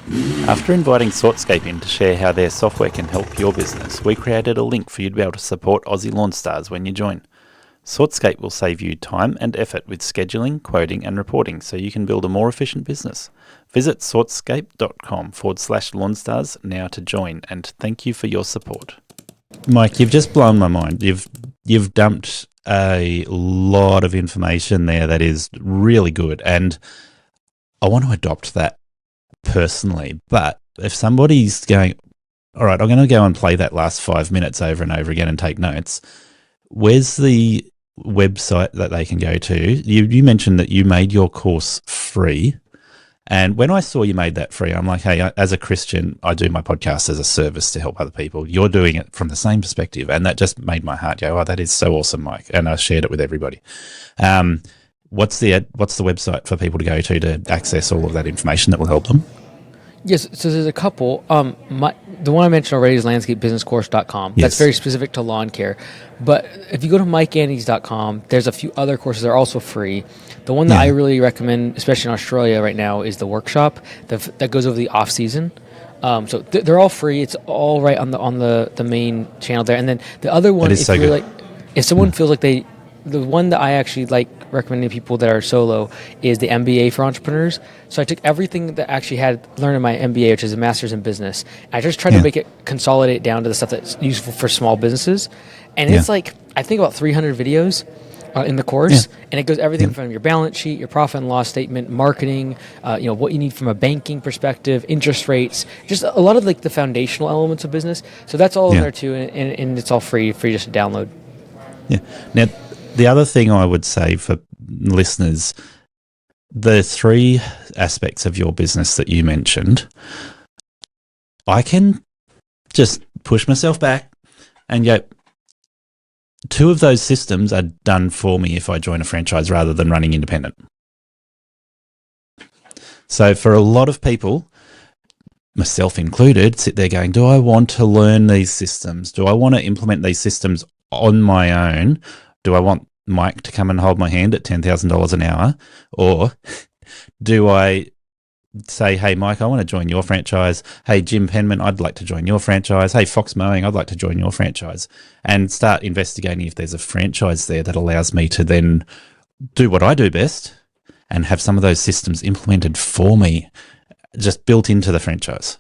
After inviting Sortscape in to share how their software can help your business, we created a link for you to be able to support Aussie Lawn Stars when you join. Sortscape will save you time and effort with scheduling, quoting and reporting so you can build a more efficient business. Visit sortscape.com/lawnstars now to join, and thank you for your support. Mike, you've just blown my mind. You've dumped a lot of information there that is really good, and I want to adopt that personally. But if somebody's going, all right, I'm going to go and play that last 5 minutes over and over again and take notes, where's the website that they can go to? You mentioned that you made your course free. And when I saw you made that free, I'm like, hey, as a Christian, I do my podcast as a service to help other people. You're doing it from the same perspective. And that just made my heart go, oh, that is so awesome, Mike. And I shared it with everybody. What's the website for people to go to access all of that information that will help them? Yes, so there's a couple. The one I mentioned already is landscapebusinesscourse.com. Yes. That's very specific to lawn care. But if you go to mikeandes.com, there's a few other courses that are also free. The one that I really recommend, especially in Australia right now, is the workshop that goes over the off season. So they're all free. It's all right on the main channel there. And then the other one, if someone feels like the one that I actually like recommending people that are solo is the MBA for entrepreneurs. So I took everything that I actually had learned in my MBA, which is a master's in business. I just tried to make it consolidate down to the stuff that's useful for small businesses. And it's like, I think about 300 videos in the course, and it goes everything from your balance sheet, your profit and loss statement, marketing, what you need from a banking perspective, interest rates, just a lot of like the foundational elements of business. So that's all in there too, and it's all free just to download. Yeah. Now, the other thing I would say for listeners, the 3 aspects of your business that you mentioned, I can just push myself back and go, 2 of those systems are done for me if I join a franchise rather than running independent. So for a lot of people, myself included, sit there going, do I want to learn these systems? Do I want to implement these systems on my own? Do I want Mike to come and hold my hand at $10,000 an hour? Or do I say, hey, Mike, I want to join your franchise. Hey, Jim Penman, I'd like to join your franchise. Hey, Fox Mowing, I'd like to join your franchise. And start investigating if there's a franchise there that allows me to then do what I do best and have some of those systems implemented for me, just built into the franchise.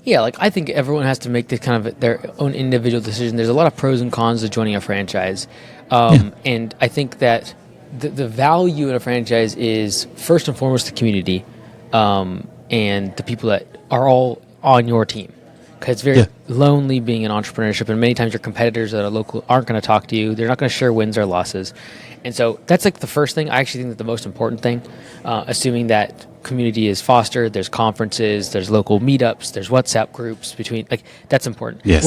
Yeah, like I think everyone has to make this kind of their own individual decision. There's a lot of pros and cons to joining a franchise. And I think that the value in a franchise is first and foremost the community and the people that are all on your team. Because it's very lonely being in entrepreneurship, and many times your competitors that are local aren't going to talk to you. They're not going to share wins or losses. And so that's like the first thing. I actually think that the most important thing, assuming that community is fostered, there's conferences, there's local meetups, there's WhatsApp groups between, like, that's important. Yes.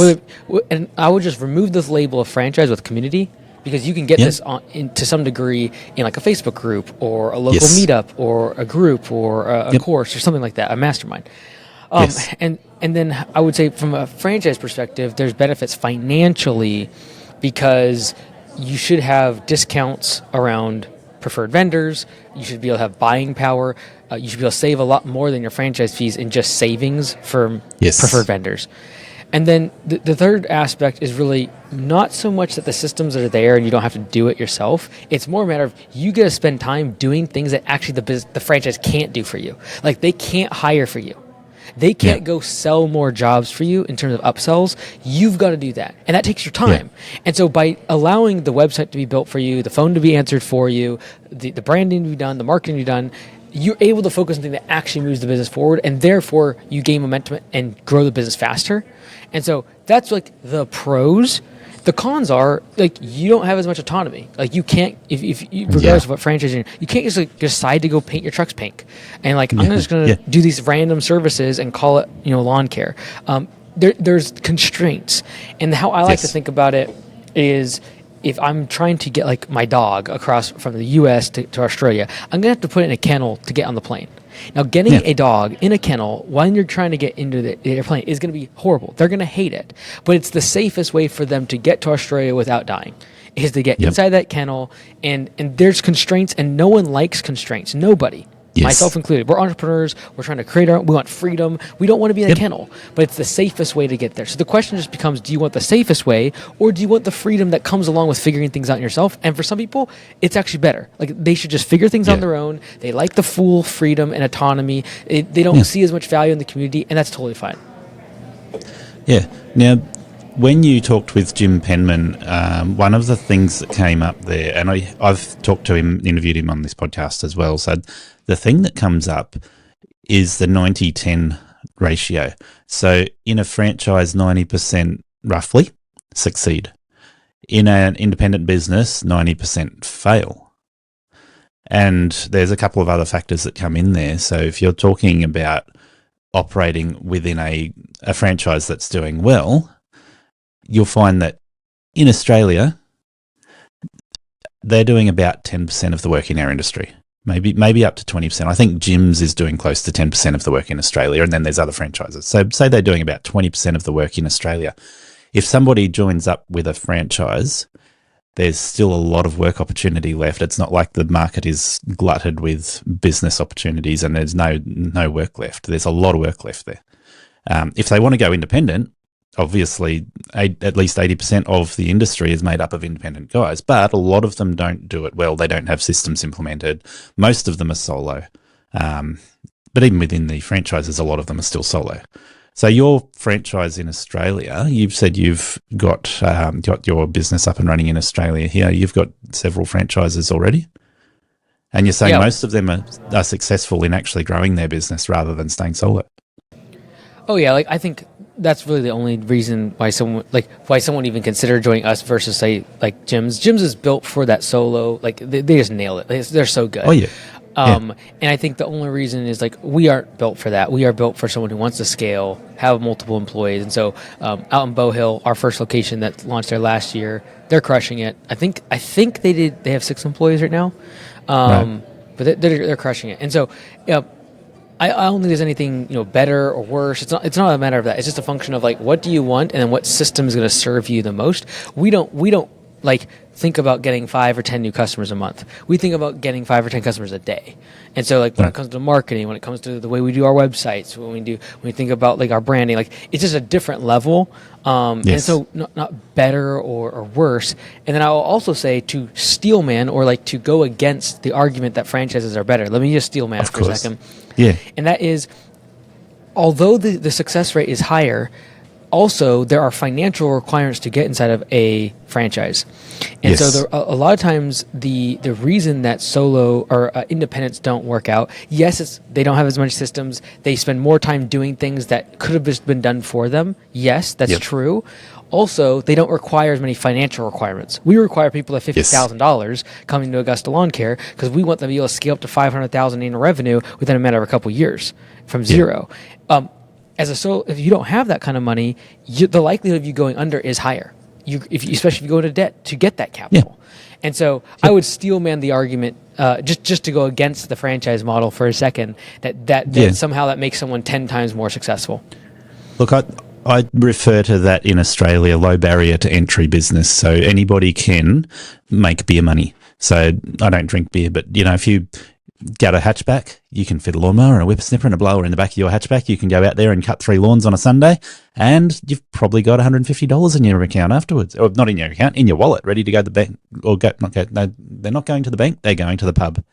And I would just remove this label of franchise with community, because you can get this to some degree in like a Facebook group or a local meetup or a group or a course or something like that, a mastermind. And then I would say from a franchise perspective, there's benefits financially because you should have discounts around preferred vendors. You should be able to have buying power. You should be able to save a lot more than your franchise fees in just savings from preferred vendors. And then the third aspect is really not so much that the systems are there and you don't have to do it yourself. It's more a matter of you get to spend time doing things that actually the franchise can't do for you. Like they can't hire for you. They can't go sell more jobs for you in terms of upsells. You've got to do that. And that takes your time. And so by allowing the website to be built for you, the phone to be answered for you, the branding to be done, the marketing to be done, you're able to focus on something that actually moves the business forward, and therefore you gain momentum and grow the business faster. And so that's like the pros. The cons are like you don't have as much autonomy. Like you can't, if regardless of what franchise you're in, you can't just like decide to go paint your trucks pink, and like I'm just going to do these random services and call it lawn care. There's constraints, and how I like to think about it is, if I'm trying to get like my dog across from the U.S. to Australia, I'm gonna have to put it in a kennel to get on the plane. Now, getting a dog in a kennel when you're trying to get into the airplane is going to be horrible. They're going to hate it. But it's the safest way for them to get to Australia without dying, is to get inside that kennel. And there's constraints, and no one likes constraints. Nobody. Myself included. We're entrepreneurs. We're trying to create we want freedom. We don't want to be in a kennel, but it's the safest way to get there. So the question just becomes, do you want the safest way, or do you want the freedom that comes along with figuring things out yourself? And for some people, it's actually better. Like they should just figure things on their own. They like the full freedom and autonomy. They don't see as much value in the community, and that's totally fine. Yeah. Now, when you talked with Jim Penman, one of the things that came up there, and I've talked to him, interviewed him on this podcast as well, so the thing that comes up is the 90-10 ratio. So in a franchise, 90% roughly succeed. In an independent business, 90% fail. And there's a couple of other factors that come in there. So if you're talking about operating within a franchise that's doing well, you'll find that in Australia, they're doing about 10% of the work in our industry. Maybe up to 20%. I think Jim's is doing close to 10% of the work in Australia, and then there's other franchises. So say they're doing about 20% of the work in Australia. If somebody joins up with a franchise, there's still a lot of work opportunity left. It's not like the market is glutted with business opportunities and there's no work left. There's a lot of work left there. If they want to go independent, obviously, at least 80% of the industry is made up of independent guys, but a lot of them don't do it well. They don't have systems implemented. Most of them are solo. But even within the franchises, a lot of them are still solo. So your franchise in Australia, you've said you've got your business up and running in Australia here. You've got several franchises already. And you're saying most of them are successful in actually growing their business rather than staying solo. Oh, yeah. Like I think that's really the only reason why someone even consider joining us versus say like Jim's. Jim's is built for that solo. Like they just nail it. They're so good. Oh, yeah. And I think the only reason is like we aren't built for that. We are built for someone who wants to scale, have multiple employees. And so out in Bow Hill, our first location that launched there last year, they're crushing it. I think they have 6 employees right now, Right. but they're crushing it. And so I don't think there's anything better or worse. It's not a matter of that. It's just a function of like what do you want and then what system is going to serve you the most. We don't like think about getting 5 or 10 new customers a month. We think about getting 5 or 10 customers a day. And so like when it comes to marketing, when it comes to the way we do our websites, when we think about like our branding, like it's just a different level. And so not better or worse. And then I will also say to steelman or like to go against the argument that franchises are better. Let me just steelman for a second. Yeah. And that is, although the success rate is higher, also there are financial requirements to get inside of a franchise. And so there, a lot of times the reason that solo or independents don't work out, yes, they don't have as many systems. They spend more time doing things that could have just been done for them. Yes, that's true. Also, they don't require as many financial requirements. We require people at $50,000 coming to Augusta Lawn Care because we want them to be able to scale up to $500,000 in revenue within a matter of a couple years from zero. If you don't have that kind of money, the likelihood of you going under is higher. Especially if you go into debt to get that capital. And so I would steelman the argument just to go against the franchise model for a second that somehow that makes someone 10 times more successful. Look, I refer to that in Australia, low barrier to entry business. So anybody can make beer money. So I don't drink beer, but if you get a hatchback, you can fit a lawnmower and a whippersnipper and a blower in the back of your hatchback. You can go out there and cut 3 lawns on a Sunday, and you've probably got $150 in your account afterwards, or not in your account, in your wallet, ready to go to the bank. Or no, they're not going to the bank; they're going to the pub.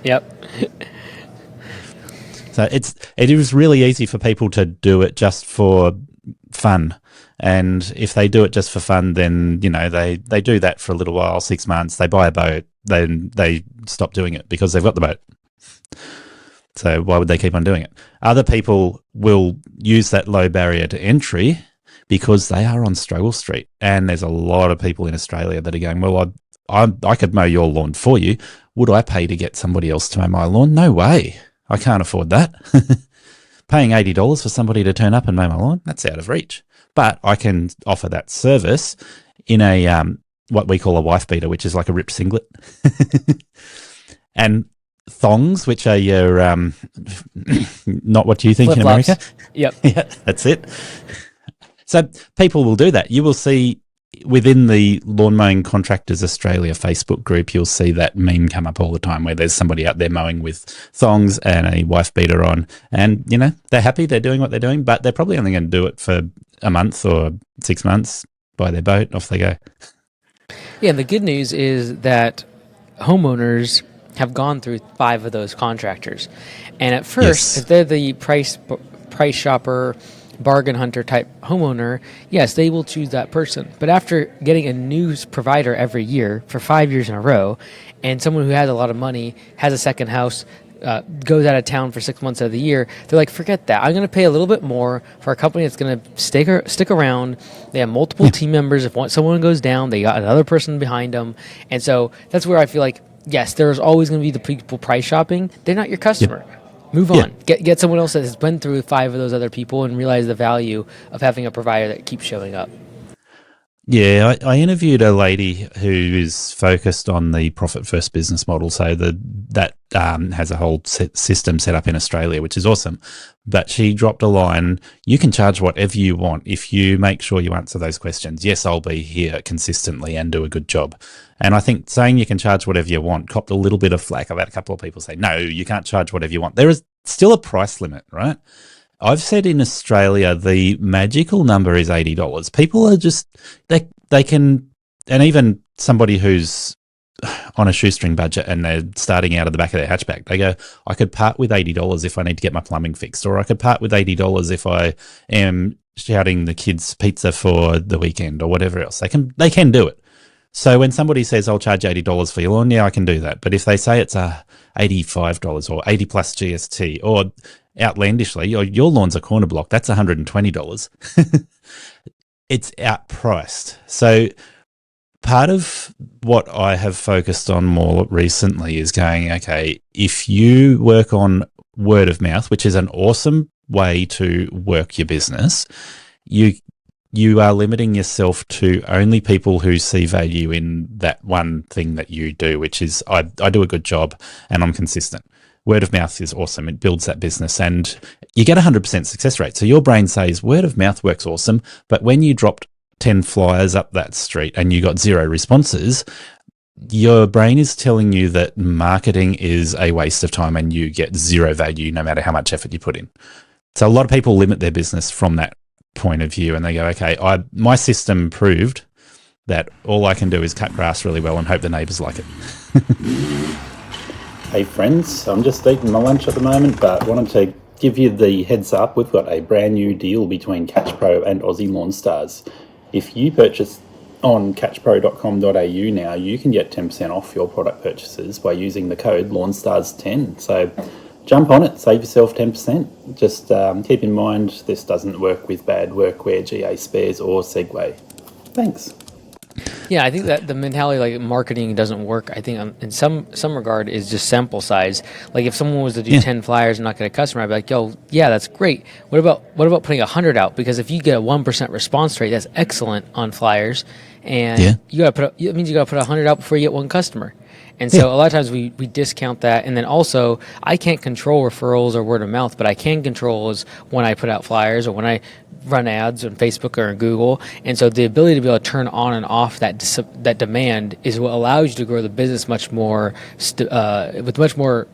Yep. So it is really easy for people to do it just for fun. And if they do it just for fun, then, they do that for a little while, 6 months, they buy a boat, then they stop doing it because they've got the boat. So why would they keep on doing it? Other people will use that low barrier to entry because they are on Struggle Street. And there's a lot of people in Australia that are going, well, I could mow your lawn for you. Would I pay to get somebody else to mow my lawn? No way. I can't afford that. Paying $80 for somebody to turn up and mow my lawn, that's out of reach. But I can offer that service in a what we call a wife beater, which is like a ripped singlet. And thongs, which are your not what you think Flip-flops. in America. Yep. Yeah, that's it. So people will do that. You will see within the Lawn Mowing Contractors Australia Facebook group, you'll see that meme come up all the time where there's somebody out there mowing with thongs and a wife beater on. And, they're happy, they're doing what they're doing, but they're probably only going to do it for a month or 6 months, buy their boat, off they go. Yeah, and the good news is that homeowners have gone through 5 of those contractors. And at first, if they're the price shopper, bargain hunter type homeowner, yes, they will choose that person. But after getting a new provider every year for 5 years in a row, and someone who has a lot of money, has a second house, goes out of town for 6 months of the year, they're like, forget that. I'm going to pay a little bit more for a company that's going to stick around. They have multiple team members. If someone goes down, they got another person behind them. And so that's where I feel like, yes, there's always going to be the people price shopping. They're not your customer. Move on. Get someone else that has been through 5 of those other people and realize the value of having a provider that keeps showing up. Yeah, I interviewed a lady who is focused on the profit first business model. So that has a whole system set up in Australia, which is awesome. But she dropped a line, you can charge whatever you want if you make sure you answer those questions. Yes, I'll be here consistently and do a good job. And I think saying you can charge whatever you want copped a little bit of flack. I've had a couple of people say, no, you can't charge whatever you want. There is still a price limit, right? I've said in Australia, the magical number is $80. People are just, they can, and even somebody who's on a shoestring budget and they're starting out of the back of their hatchback, they go, I could part with $80 if I need to get my plumbing fixed, or I could part with $80 if I am shouting the kids pizza for the weekend or whatever else. They can do it. So when somebody says, I'll charge $80 for your lawn, yeah, I can do that. But if they say it's $85 or 80 plus GST, or outlandishly, your lawn's a corner block, that's $120. It's outpriced. So part of what I have focused on more recently is going, okay, if you work on word of mouth, which is an awesome way to work your business, you are limiting yourself to only people who see value in that one thing that you do, which is I do a good job and I'm consistent. Word of mouth is awesome. It builds that business and you get 100% success rate. So your brain says word of mouth works awesome, but when you dropped 10 flyers up that street and you got 0 responses, your brain is telling you that marketing is a waste of time and you get 0 value no matter how much effort you put in. So a lot of people limit their business from that point of view and they go, okay, my system proved that all I can do is cut grass really well and hope the neighbours like it. Hey friends, I'm just eating my lunch at the moment, but wanted to give you the heads up. We've got a brand new deal between Catch Pro and Aussie Lawn Stars. If you purchase on catchpro.com.au now, you can get 10% off your product purchases by using the code LawnStars10. So jump on it, save yourself 10%. Just keep in mind this doesn't work with bad workwear, GA spares or Segway. Thanks. Yeah, I think that the mentality like marketing doesn't work. I think in some regard is just sample size. Like if someone was to do 10 flyers and not get a customer, I'd be like, yo, yeah, that's great. What about putting 100 out? Because if you get a 1% response rate, that's excellent on flyers. And it means you got to put 100 out before you get one customer. And so a lot of times we discount that. And then also I can't control referrals or word of mouth, but I can control is when I put out flyers or when I run ads on Facebook or on Google. And so the ability to be able to turn on and off that demand is what allows you to grow the business much more with much more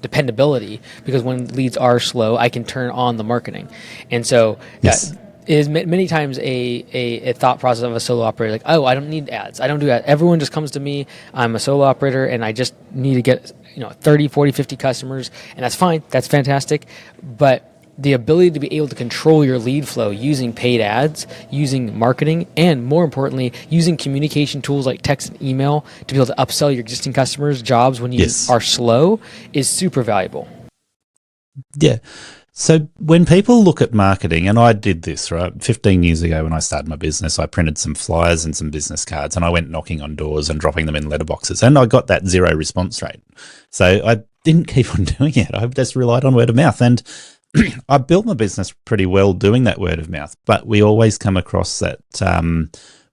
dependability, because when leads are slow, I can turn on the marketing. And so that is many times a thought process of a solo operator, like, oh, I don't need ads. I don't do that. Everyone just comes to me. I'm a solo operator and I just need to get 30, 40, 50 customers, and that's fine. That's fantastic. But the ability to be able to control your lead flow using paid ads, using marketing, and more importantly, using communication tools like text and email to be able to upsell your existing customers jobs when you are slow is super valuable. Yeah. So when people look at marketing, and I did this, right, 15 years ago when I started my business, I printed some flyers and some business cards and I went knocking on doors and dropping them in letterboxes, and I got that 0 response rate. So I didn't keep on doing it. I just relied on word of mouth, and I built my business pretty well doing that word of mouth, but we always come across that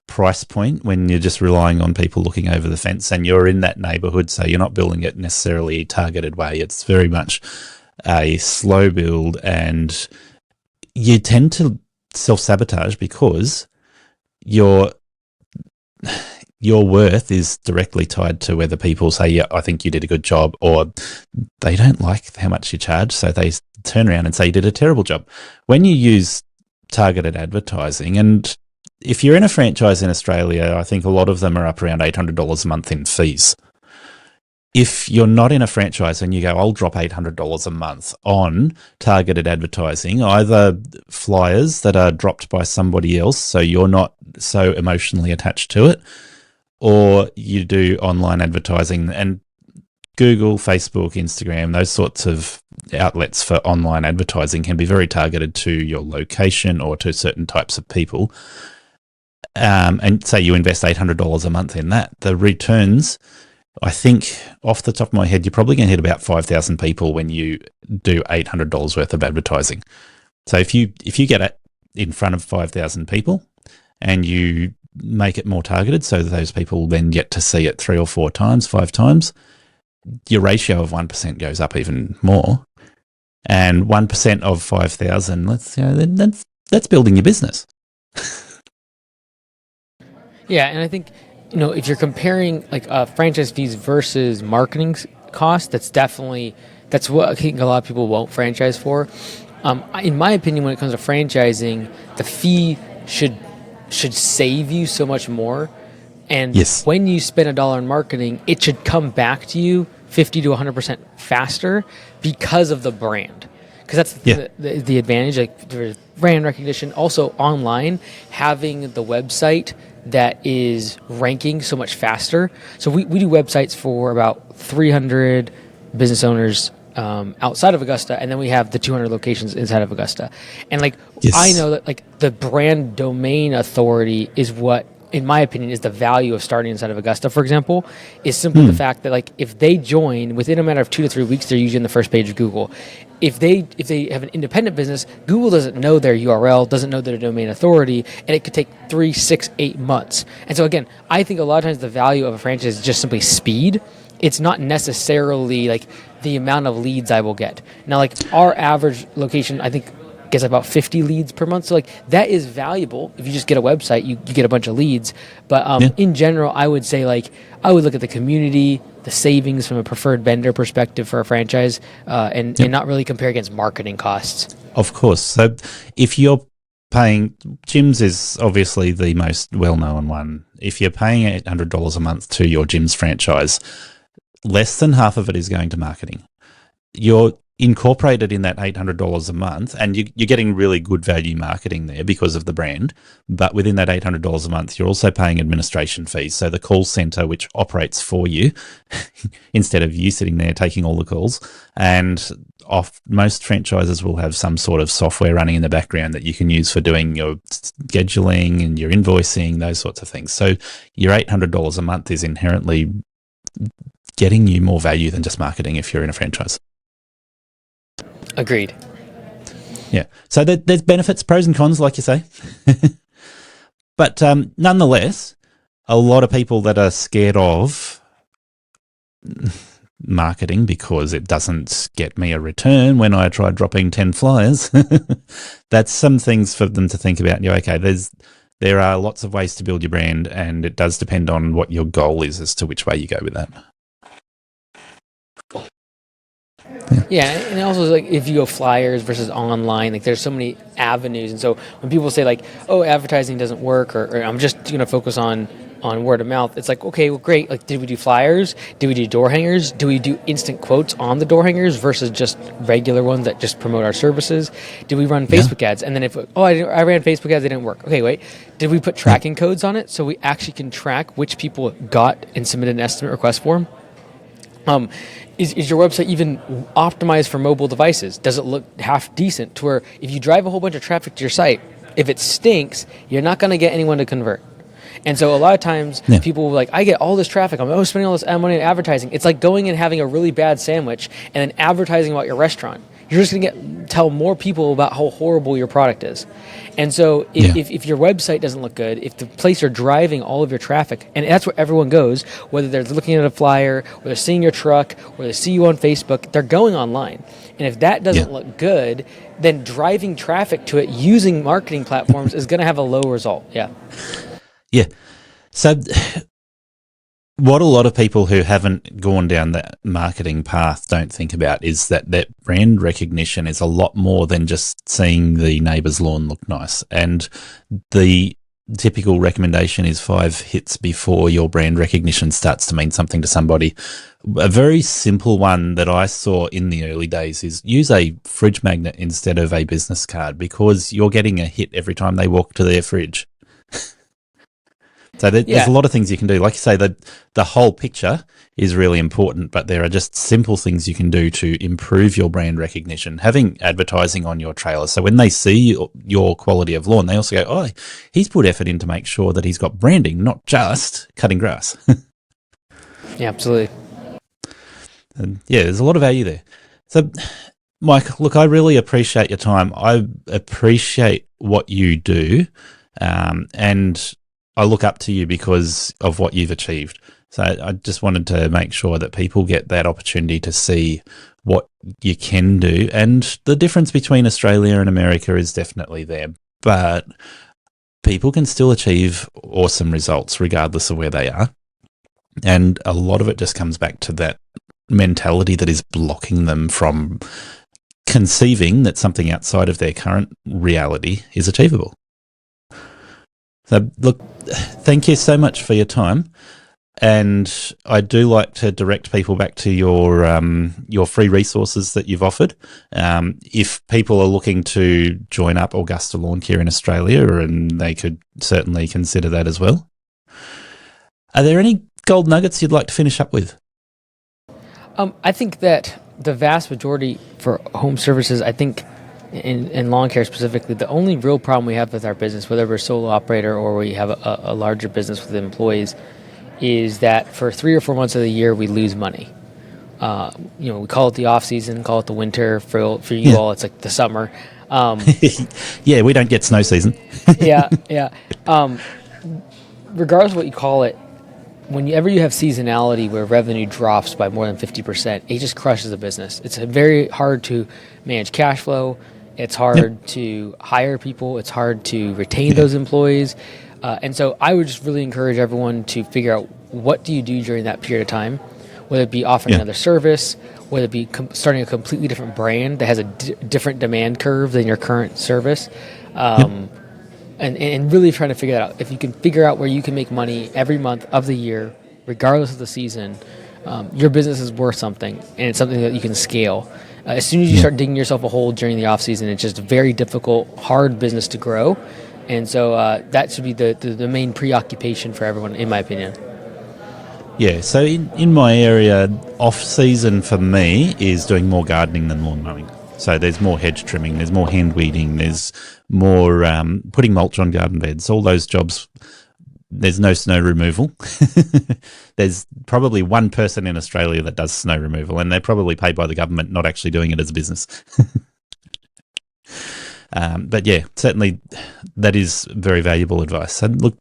price point when you're just relying on people looking over the fence and you're in that neighborhood, so you're not building it necessarily a targeted way. It's very much a slow build, and you tend to self-sabotage because your worth is directly tied to whether people say, yeah, I think you did a good job, or they don't like how much you charge, so they turn around and say you did a terrible job. When you use targeted advertising, and if you're in a franchise in Australia, I think a lot of them are up around $800 a month in fees. If you're not in a franchise and you go, I'll drop $800 a month on targeted advertising, either flyers that are dropped by somebody else, so you're not so emotionally attached to it, or you do online advertising, and Google, Facebook, Instagram, those sorts of outlets for online advertising can be very targeted to your location or to certain types of people. And say you invest $800 a month in that, the returns, I think off the top of my head, you're probably going to hit about 5,000 people when you do $800 worth of advertising. So if you get it in front of 5,000 people and you make it more targeted so that those people then get to see it 3 or 4 times, 5 times, your ratio of 1% goes up even more. And 1% of 5,000, that's building your business. Yeah, and I think if you're comparing like franchise fees versus marketing costs, that's what I think a lot of people won't franchise for. In my opinion, when it comes to franchising, the fee should save you so much more. And when you spend $1 in marketing, it should come back to you 50 to 100% faster because of the brand. Because that's the advantage, like there's brand recognition. Also online, having the website that is ranking so much faster. So we do websites for about 300 business owners outside of Augusta, and then we have the 200 locations inside of Augusta. And like, Yes. I know that like the brand domain authority is what, in my opinion, is the value of starting inside of Augusta, for example, is simply the fact that like if they join within a matter of 2 to 3 weeks, they're usually on the first page of Google. If they have an independent business, Google doesn't know their URL, doesn't know their domain authority, and it could take 3, 6, 8 months. And so again, I think a lot of times the value of a franchise is just simply speed. It's not necessarily like the amount of leads I will get. Now, like our average location, I think gets about 50 leads per month. So like that is valuable. If you just get a website, you get a bunch of leads. But in general, I would say like I would look at the community, the savings from a preferred vendor perspective for a franchise, and not really compare against marketing costs. Of course. So if you're paying, gyms is obviously the most well-known one. If you're paying $800 a month to your gyms franchise, less than half of it is going to marketing. You're incorporated in that $800 a month, and you're getting really good value marketing there because of the brand. But within that $800 a month, you're also paying administration fees. So the call center, which operates for you, instead of you sitting there taking all the calls. And most franchises will have some sort of software running in the background that you can use for doing your scheduling and your invoicing, those sorts of things. So your $800 a month is inherently getting you more value than just marketing if you're in a franchise. Agreed. Yeah. So there's benefits, pros and cons, like you say. But nonetheless, a lot of people that are scared of marketing because it doesn't get me a return when I try dropping 10 flyers, that's some things for them to think about. You know, okay, there are lots of ways to build your brand, and it does depend on what your goal is as to which way you go with that. Yeah, and also like if you go flyers versus online, like there's so many avenues, and so when people say like, "Oh, advertising doesn't work," or "I'm just going to focus on word of mouth," it's like, okay, well, great. Like, did we do flyers? Did we do door hangers? Do we do instant quotes on the door hangers versus just regular ones that just promote our services? Did we run Facebook ads? And then if I ran Facebook ads, they didn't work. Okay, wait. Did we put tracking codes on it so we actually can track which people got and submitted an estimate request form? Is your website even optimized for mobile devices? Does it look half decent to where if you drive a whole bunch of traffic to your site, if it stinks, you're not going to get anyone to convert? And so a lot of times people will be like, I get all this traffic. I'm spending all this money on advertising. It's like going and having a really bad sandwich and then advertising about your restaurant. You're just going to tell more people about how horrible your product is. And so if your website doesn't look good, if the place you're driving all of your traffic, and that's where everyone goes, whether they're looking at a flyer, or they're seeing your truck, or they see you on Facebook, they're going online. And if that doesn't look good, then driving traffic to it using marketing platforms is going to have a low result. Yeah. Yeah. So what a lot of people who haven't gone down that marketing path don't think about is that brand recognition is a lot more than just seeing the neighbour's lawn look nice. And the typical recommendation is 5 hits before your brand recognition starts to mean something to somebody. A very simple one that I saw in the early days is use a fridge magnet instead of a business card, because you're getting a hit every time they walk to their fridge. So there's a lot of things you can do. Like you say, the whole picture is really important, but there are just simple things you can do to improve your brand recognition. Having advertising on your trailer, so when they see your quality of lawn, they also go, oh, he's put effort in to make sure that he's got branding, not just cutting grass. Yeah, absolutely. And there's a lot of value there. So, Mike, look, I really appreciate your time. I appreciate what you do, and I look up to you because of what you've achieved. So I just wanted to make sure that people get that opportunity to see what you can do. And the difference between Australia and America is definitely there. But people can still achieve awesome results regardless of where they are. And a lot of it just comes back to that mentality that is blocking them from conceiving that something outside of their current reality is achievable. So, look, thank you so much for your time. And I do like to direct people back to your free resources that you've offered. If people are looking to join up Augusta Lawn Care in Australia, and they could certainly consider that as well. Are there any gold nuggets you'd like to finish up with? I think that the vast majority for home services, I think, in lawn care specifically, the only real problem we have with our business, whether we're a solo operator or we have a larger business with employees, is that for 3 or 4 months of the year we lose money. We call it the off season, call it the winter. For you all, it's like the summer. Yeah, we don't get snow season. Yeah. Regardless of what you call it, whenever you have seasonality where revenue drops by more than 50%, it just crushes the business. It's very hard to manage cash flow. It's hard to hire people. It's hard to retain those employees. And so I would just really encourage everyone to figure out, what do you do during that period of time, whether it be offering another service, whether it be starting a completely different brand that has a different demand curve than your current service, and really trying to figure that out. If you can figure out where you can make money every month of the year, regardless of the season, your business is worth something, and it's something that you can scale. As soon as you start digging yourself a hole during the off season, it's just a very difficult, hard business to grow. And so that should be the main preoccupation for everyone, in my opinion. Yeah, so in my area, off-season for me is doing more gardening than lawn mowing. So there's more hedge trimming, there's more hand weeding, there's more putting mulch on garden beds. All those jobs, there's no snow removal. There's probably one person in Australia that does snow removal, and they're probably paid by the government, not actually doing it as a business. But yeah, certainly that is very valuable advice. And look,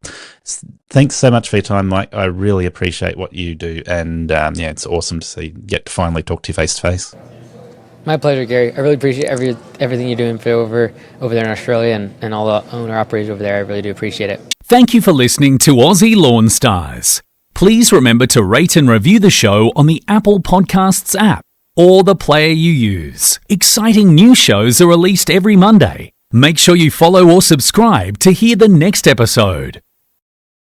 thanks so much for your time, Mike. I really appreciate what you do. And it's awesome to get to finally talk to you face to face. My pleasure, Gary. I really appreciate everything you're doing for over there in Australia and all the owner-operators over there. I really do appreciate it. Thank you for listening to Aussie Lawn Stars. Please remember to rate and review the show on the Apple Podcasts app or the player you use. Exciting new shows are released every Monday. Make sure you follow or subscribe to hear the next episode.